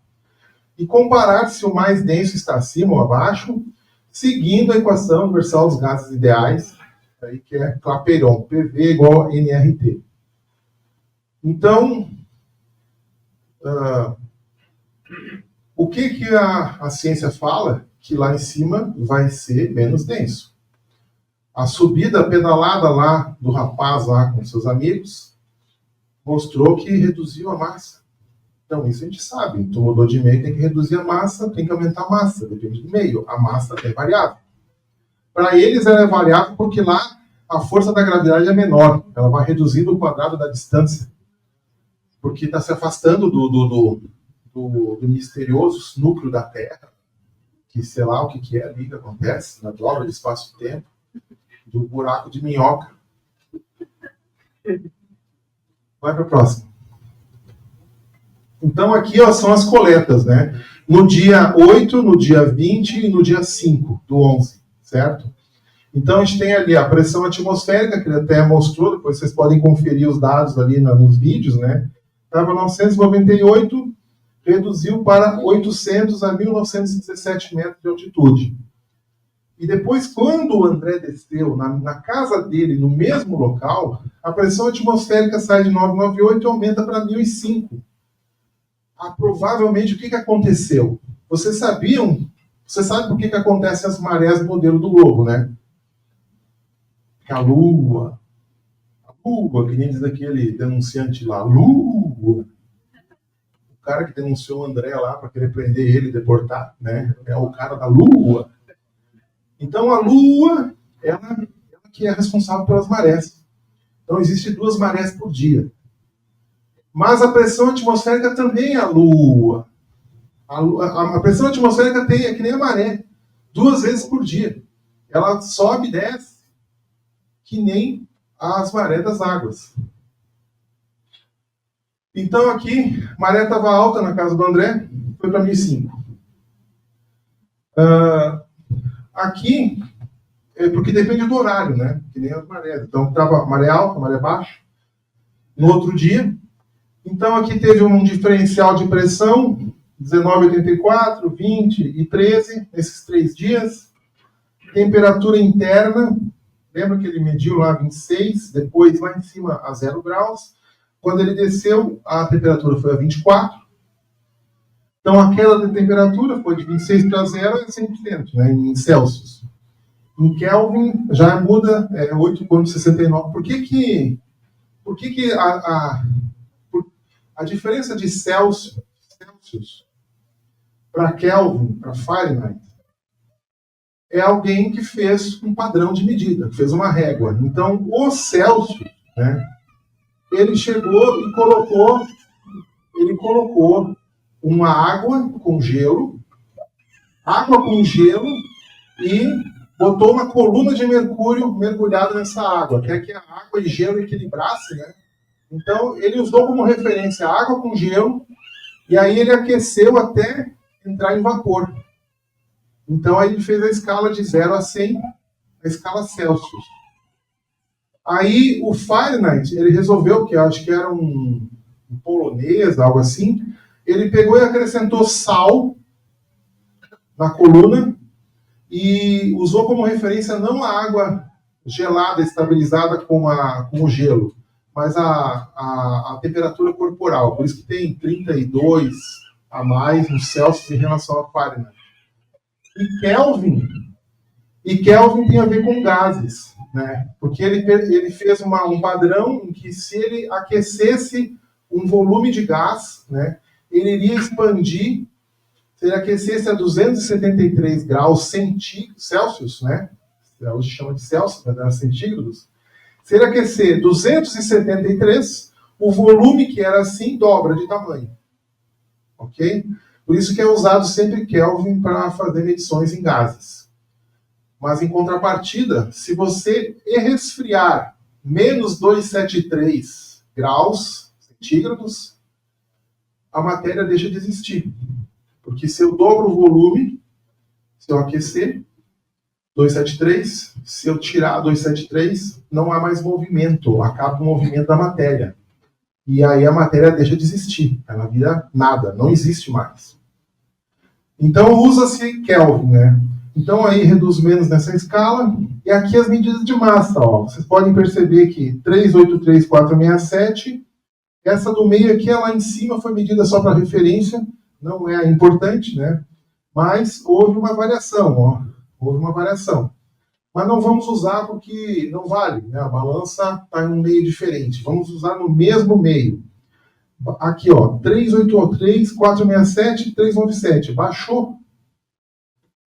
E comparar se o mais denso está acima ou abaixo, seguindo a equação universal dos gases ideais, aí que é Clapeyron, PV igual a nRT. Então, o que a ciência fala? Que lá em cima vai ser menos denso. A subida, a pedalada lá do rapaz lá com seus amigos, mostrou que reduziu a massa. Então, isso a gente sabe. Então, mudou de meio, tem que reduzir a massa, tem que aumentar a massa, depende do meio. A massa é variável. Para eles, ela é variável porque lá a força da gravidade é menor. Ela vai reduzindo o quadrado da distância. Porque está se afastando do misterioso núcleo da Terra, que sei lá o que é ali que acontece, na dobra de espaço-tempo, do buraco de minhoca. Vai para a próxima. Então, aqui ó, são as coletas, né? No dia 8, no dia 20 e no dia 5 do 11, certo? Então, a gente tem ali a pressão atmosférica, que ele até mostrou, depois vocês podem conferir os dados ali nos vídeos, né? Estava 998, reduziu para 800 a 1917 metros de altitude. E depois, quando o André desceu na casa dele, no mesmo local, a pressão atmosférica sai de 998 e aumenta para 1005. Provavelmente, o que aconteceu? Vocês sabiam? Você sabe por que acontecem as marés do modelo do globo, né? A Lua, que nem diz aquele denunciante lá, Lua. O cara que denunciou o André lá para querer prender ele e deportar, né? É o cara da Lua. Então, a Lua, ela que é responsável pelas marés. Então, existem 2 marés por dia. Mas a pressão atmosférica também é a Lua. A pressão atmosférica é que nem a maré. 2 vezes por dia. Ela sobe e desce que nem as marés das águas. Então, aqui, a maré estava alta na casa do André, foi para 1005. Aqui, porque depende do horário, né? Que nem as marés. Então, estava maré alta, maré baixa. No outro dia. Então, aqui teve um diferencial de pressão, 19,84, 20 e 13, nesses 3 dias. Temperatura interna, lembra que ele mediu lá 26, depois lá em cima a 0 graus. Quando ele desceu, a temperatura foi a 24. Então, a queda de temperatura foi de 26 para 0 a 100%, né, em Celsius. Em Kelvin, já muda 8,69. Por que a diferença de Celsius para Kelvin, para Fahrenheit, é alguém que fez um padrão de medida, fez uma régua. Então, o Celsius, né, ele chegou e colocou uma água com gelo e botou uma coluna de mercúrio mergulhada nessa água, até que a água e gelo equilibrassem, né? Então, ele usou como referência a água com gelo, e aí ele aqueceu até entrar em vapor. Então, aí ele fez a escala de 0 a 100, a escala Celsius. Aí, o Fahrenheit, ele resolveu, que eu acho que era um polonês, algo assim, ele pegou e acrescentou sal na coluna e usou como referência não a água gelada, estabilizada com o gelo, mas a temperatura corporal. Por isso que tem 32 a mais no Celsius em relação ao Fahrenheit. E Kelvin tem a ver com gases, né? Porque ele fez um padrão em que se ele aquecesse um volume de gás, né, ele iria expandir, se ele aquecesse a 273 graus Celsius, né? Hoje chama de Celsius, mas era centígrados. Se ele aquecer 273, o volume que era assim dobra de tamanho. Ok? Por isso que é usado sempre Kelvin para fazer medições em gases. Mas, em contrapartida, se você resfriar menos 273 graus centígrados, a matéria deixa de existir. Porque se eu dobro o volume, se eu aquecer 273, se eu tirar 273, não há mais movimento, acaba o movimento da matéria. E aí a matéria deixa de existir, ela vira nada, não existe mais. Então usa-se Kelvin, né? Então aí reduz menos nessa escala, e aqui as medidas de massa, ó. Vocês podem perceber que 383,467, essa do meio aqui, lá em cima, foi medida só para referência, não é importante, né? Mas houve uma variação, ó. Houve uma variação. Mas não vamos usar porque não vale, né? A balança está em um meio diferente. Vamos usar no mesmo meio. Aqui, ó, 383, 467, 397. Baixou.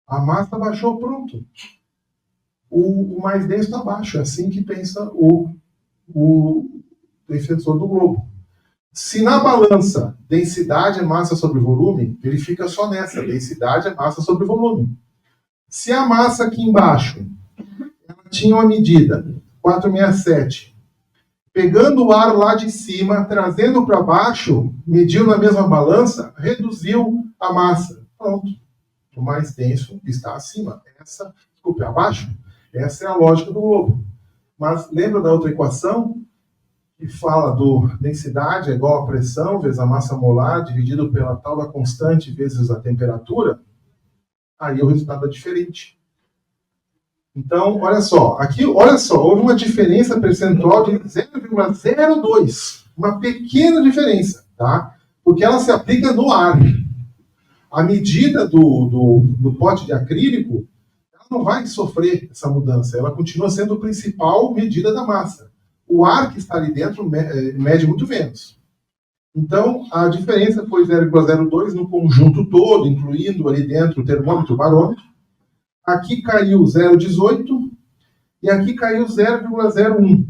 A massa baixou, pronto. O mais denso está baixo. É assim que pensa o defensor do globo. Se na balança densidade é massa sobre volume, ele fica só nessa. Densidade é massa sobre volume. Se a massa aqui embaixo ela tinha uma medida, 467, pegando o ar lá de cima, trazendo para baixo, mediu na mesma balança, reduziu a massa. Pronto. O mais denso está acima. Desculpe, abaixo. Essa é a lógica do globo. Mas lembra da outra equação? Que fala do densidade é igual a pressão vezes a massa molar dividido pela tal da constante vezes a temperatura? Aí o resultado é diferente. Então, olha só, aqui, olha só, houve uma diferença percentual de 0,02, uma pequena diferença, tá? Porque ela se aplica no ar. A medida do pote de acrílico, ela não vai sofrer essa mudança, ela continua sendo a principal medida da massa. O ar que está ali dentro mede muito menos. Então, a diferença foi 0,02 no conjunto todo, incluindo ali dentro o termômetro e o barômetro. Aqui caiu 0,18 e aqui caiu 0,01.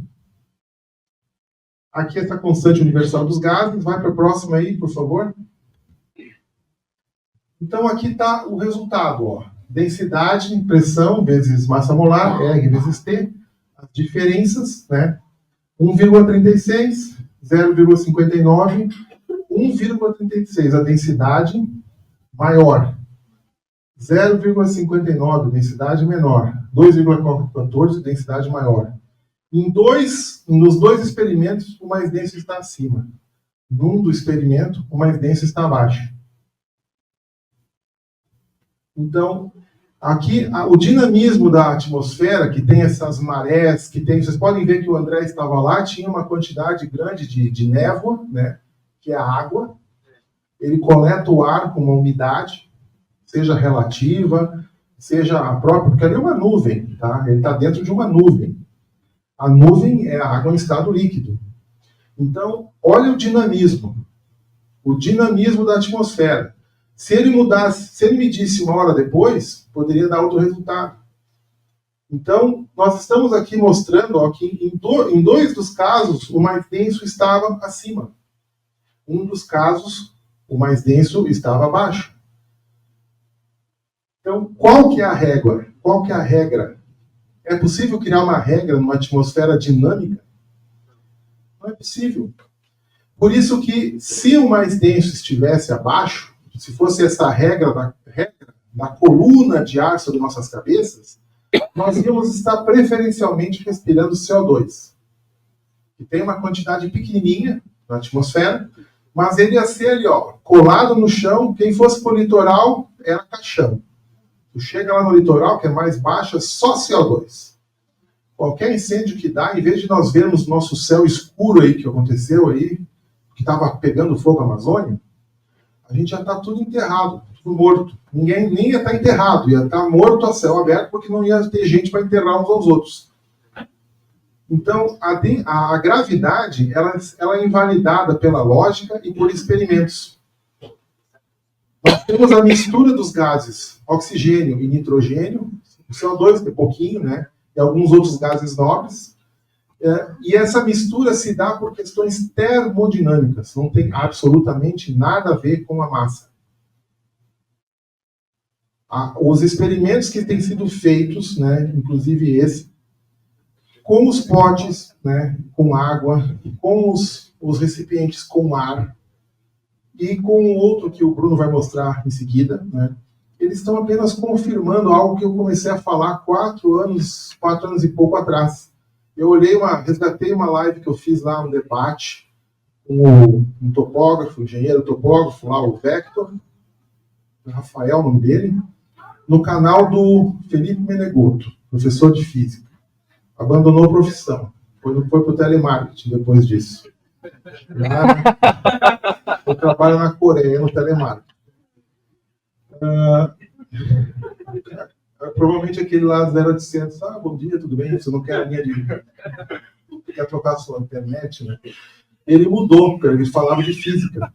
Aqui essa constante universal dos gases. Vai para a próxima aí, por favor. Então, aqui está o resultado. Ó. Densidade, pressão, vezes massa molar, R vezes T. As diferenças, né? 1,36, 0,59, 1,36, a densidade maior. 0,59, densidade menor. 2,14, densidade maior. Nos dois experimentos, o mais denso está acima. Num do experimento, o mais denso está abaixo. Então, aqui, o dinamismo da atmosfera, que tem essas marés, vocês podem ver que o André estava lá, tinha uma quantidade grande de névoa, né, que é a água. Ele coleta o ar com uma umidade, seja relativa, seja a própria, porque ali é uma nuvem, tá? Ele está dentro de uma nuvem. A nuvem é a água em estado líquido. Então, olha o dinamismo da atmosfera. Se ele medisse uma hora depois, poderia dar outro resultado. Então, nós estamos aqui mostrando ó, que em dois dos casos, o mais denso estava acima. Um dos casos, o mais denso estava abaixo. Então, qual que é a régua? Qual que é a regra? É possível criar uma regra numa atmosfera dinâmica? Não é possível. Por isso que, se o mais denso estivesse abaixo, se fosse essa regra da coluna de ar sobre nossas cabeças, nós íamos estar preferencialmente respirando CO2, que tem uma quantidade pequenininha na atmosfera, mas ele ia ser ali, ó, colado no chão. Quem fosse para o litoral era caixão. Tu chega lá no litoral, que é mais baixo, é só CO2. Qualquer incêndio que dá, em vez de nós vermos nosso céu escuro aí, que aconteceu aí, que estava pegando fogo na Amazônia, a gente já está tudo enterrado, tudo morto. Ninguém nem ia estar enterrado, ia estar morto a céu aberto, porque não ia ter gente para enterrar uns aos outros. Então, a gravidade ela é invalidada pela lógica e por experimentos. Nós temos a mistura dos gases oxigênio e nitrogênio, o CO2 é pouquinho, né? E alguns outros gases nobres. E essa mistura se dá por questões termodinâmicas, não tem absolutamente nada a ver com a massa. Os experimentos que têm sido feitos, né, inclusive esse, com os potes, né, com água, com os recipientes com ar, e com o outro que o Bruno vai mostrar em seguida, né, eles estão apenas confirmando algo que eu comecei a falar 4 anos e pouco atrás. Eu resgatei uma live que eu fiz lá no debate com um topógrafo, um engenheiro topógrafo, lá o Vector, o Rafael, o nome dele, no canal do Felipe Menegotto, professor de física. Abandonou a profissão, foi para o telemarketing depois disso. Eu trabalho na Coreia, no telemarketing. Provavelmente aquele lá 0800, bom dia, tudo bem? Você não quer a linha de... quer trocar a sua internet, né? Ele mudou, porque ele falava de física.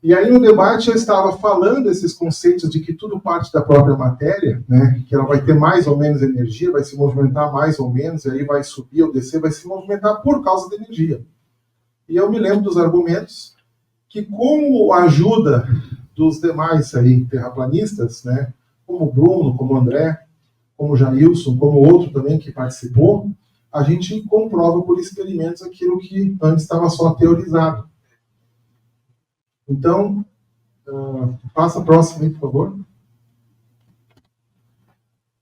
E aí no debate eu estava falando esses conceitos de que tudo parte da própria matéria, né? Que ela vai ter mais ou menos energia, vai se movimentar mais ou menos, e aí vai subir ou descer, vai se movimentar por causa da energia. E eu me lembro dos argumentos que, com a ajuda dos demais aí, terraplanistas, né? Como o Bruno, como o André, como o Jailson, como outro também que participou, a gente comprova por experimentos aquilo que antes estava só teorizado. Então, passa a próxima aí, por favor.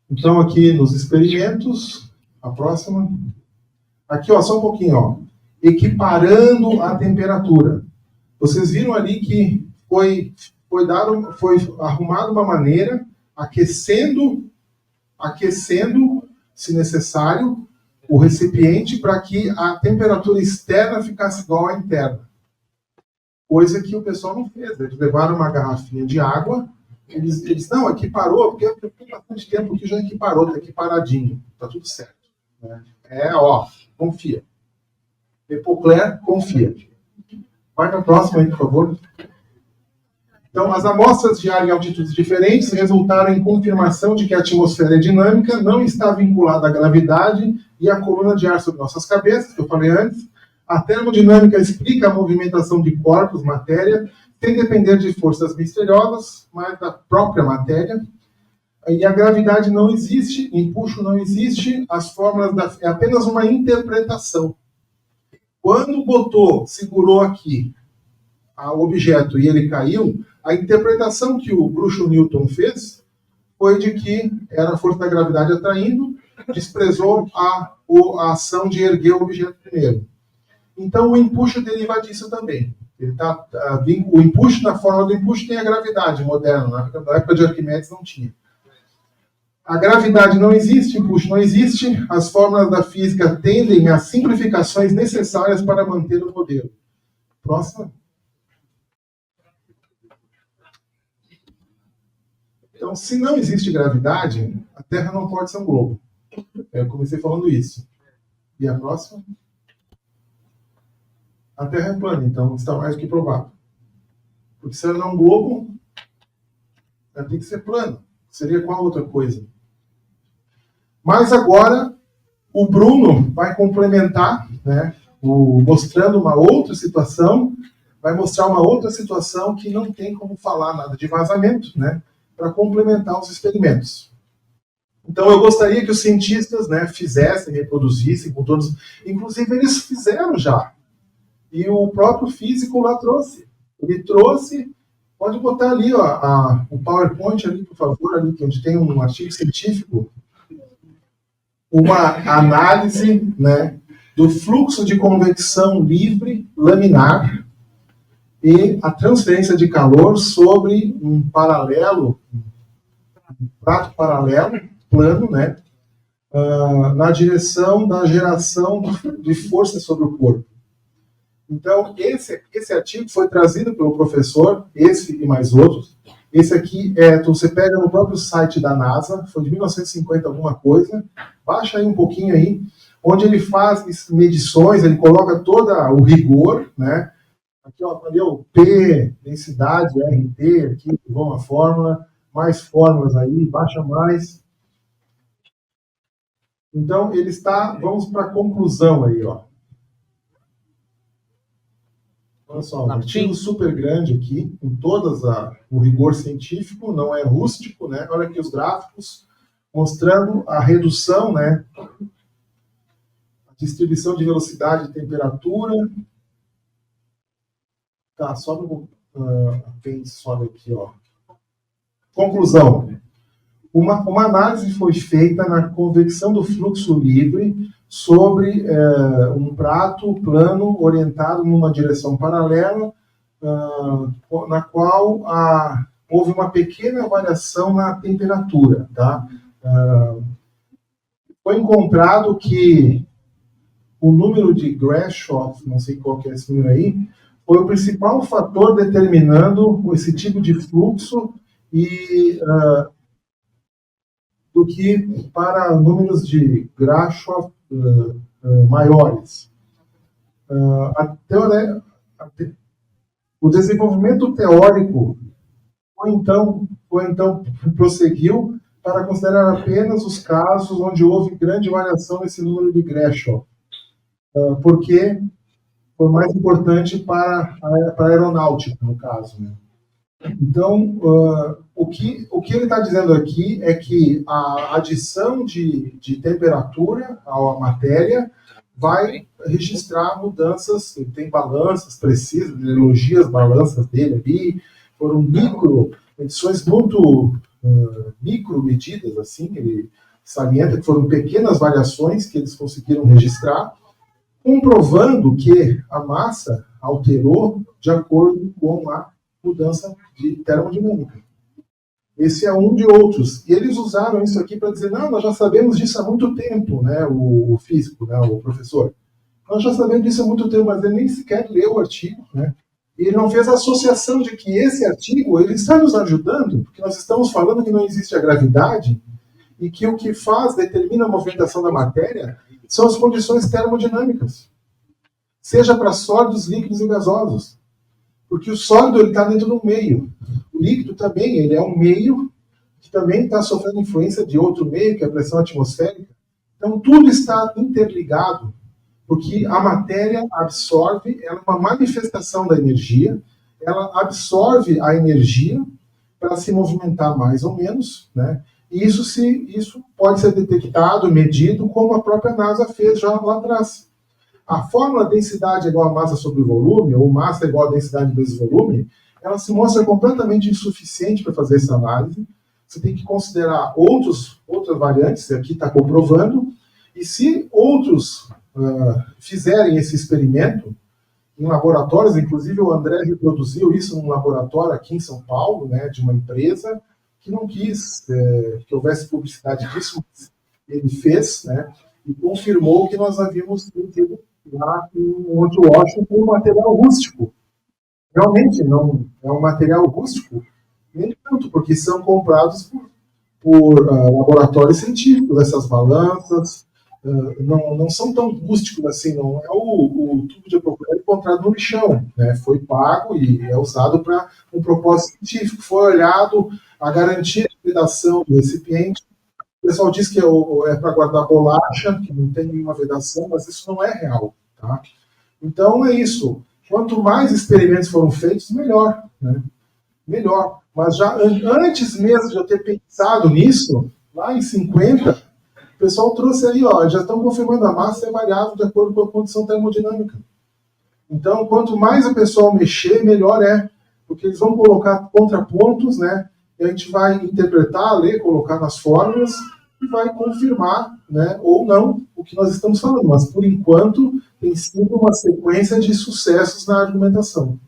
Então, aqui nos experimentos, a próxima. Aqui, ó, só um pouquinho, ó. Equiparando a temperatura. Vocês viram ali que foi arrumada uma maneira, aquecendo, se necessário, o recipiente para que a temperatura externa ficasse igual à interna. Coisa que o pessoal não fez. Eles levaram uma garrafinha de água, eles não, equiparou, porque tem bastante tempo que já equiparou, está equiparadinho, está tudo certo. Né? Confia. Epocler, confia. Vai na próxima aí, por favor. Então, as amostras de ar em altitudes diferentes resultaram em confirmação de que a atmosfera é dinâmica, não está vinculada à gravidade e à coluna de ar sobre nossas cabeças, que eu falei antes. A termodinâmica explica a movimentação de corpos, matéria, sem depender de forças misteriosas, mas da própria matéria. E a gravidade não existe, empuxo não existe, as fórmulas é apenas uma interpretação. Quando segurou aqui o objeto e ele caiu, a interpretação que o bruxo Newton fez foi de que era a força da gravidade atraindo, desprezou a ação de erguer o objeto primeiro. Então o empuxo deriva disso também. O empuxo, na forma do empuxo, tem a gravidade moderna. Na época de Arquimedes não tinha. A gravidade não existe, empuxo não existe, as fórmulas da física tendem às simplificações necessárias para manter o modelo. Próxima. Então, se não existe gravidade, a Terra não pode ser um globo. Eu comecei falando isso. E a próxima? A Terra é plana, então está mais do que provável. Porque se ela não é um globo, ela tem que ser plana. Seria qual outra coisa? Mas agora, o Bruno vai complementar, né, mostrando uma outra situação, vai mostrar uma outra situação que não tem como falar nada de vazamento, né, para complementar os experimentos. Então, eu gostaria que os cientistas, né, fizessem, reproduzissem com todos... Inclusive, eles fizeram já. E o próprio físico lá trouxe. Ele trouxe... Pode botar ali, ó, o PowerPoint ali, por favor, ali, onde tem um artigo científico. Uma análise, né, do fluxo de convecção livre laminar e a transferência de calor sobre um paralelo, um prato paralelo, plano, né, na direção da geração de força sobre o corpo. Então, esse artigo foi trazido pelo professor, esse e mais outros. Esse aqui, você pega no próprio site da NASA, foi de 1950 alguma coisa, baixa aí um pouquinho aí, onde ele faz medições, ele coloca todo o rigor, né? Aqui, ó, ali o P, densidade, RT, aqui, uma fórmula, mais fórmulas aí, baixa mais. Então, vamos para a conclusão aí, ó. Olha só, um artigo super grande aqui, com todas o rigor científico, não é rústico, né? Olha aqui os gráficos, mostrando a redução, né? A distribuição de velocidade e temperatura. Tá, sobe aqui, ó. Conclusão. Uma análise foi feita na convecção do fluxo livre sobre um prato plano orientado numa direção paralela, na qual houve uma pequena variação na temperatura. Tá? Foi encontrado que o número de Grashof, não sei qual que é esse número aí, foi o principal fator determinando esse tipo de fluxo e do que para números de Grashof maiores. O desenvolvimento teórico foi então prosseguiu para considerar apenas os casos onde houve grande variação nesse número de Grashof, porque foi mais importante para a aeronáutica, no caso, né? Então, o que ele está dizendo aqui é que a adição de temperatura à matéria vai registrar mudanças, tem balanças precisas, ele elogia as balanças dele ali, foram medições muito micro medidas, assim, ele salienta que foram pequenas variações que eles conseguiram registrar, comprovando que a massa alterou de acordo com a mudança de termodinâmica. Esse é um de outros. E eles usaram isso aqui para dizer, não, nós já sabemos disso há muito tempo, né, o físico, né, o professor. Nós já sabemos disso há muito tempo, mas ele nem sequer leu o artigo, né? E ele não fez a associação de que esse artigo ele está nos ajudando, porque nós estamos falando que não existe a gravidade e que o que determina a movimentação da matéria são as condições termodinâmicas, seja para sólidos, líquidos e gasosos. Porque o sólido está dentro do meio. O líquido também, ele é um meio que também está sofrendo influência de outro meio, que é a pressão atmosférica. Então, tudo está interligado, porque a matéria absorve, ela é uma manifestação da energia, ela absorve a energia para se movimentar mais ou menos, né? E isso pode ser detectado, medido, como a própria NASA fez já lá atrás. A fórmula densidade é igual a massa sobre volume, ou massa é igual a densidade vezes volume, ela se mostra completamente insuficiente para fazer essa análise. Você tem que considerar outras variantes, aqui está comprovando, e se outros fizerem esse experimento em laboratórios, inclusive o André reproduziu isso num laboratório aqui em São Paulo, né, de uma empresa que não quis que houvesse publicidade disso, mas ele fez, né, e confirmou que nós havíamos tido lá em Monte Washington um material rústico. Realmente não é um material rústico, nem tanto, porque são comprados por laboratórios científicos, essas balanças, não são tão rústicos assim, não é o tubo de hipoclorito encontrado no lixão, né? Foi pago e é usado para um propósito científico, foi olhado a garantia de vedação do recipiente. O pessoal diz que é para guardar bolacha, que não tem nenhuma vedação, mas isso não é real, tá? Então é isso. Quanto mais experimentos foram feitos, melhor, né? Melhor. Mas já antes mesmo de eu ter pensado nisso, lá em 50, o pessoal trouxe aí, ó, já estão confirmando a massa é variável de acordo com a condição termodinâmica. Então, quanto mais o pessoal mexer, melhor é, porque eles vão colocar contrapontos, né? E a gente vai interpretar, ler, colocar nas fórmulas e vai confirmar, né, ou não, o que nós estamos falando. Mas, por enquanto, tem sido uma sequência de sucessos na argumentação.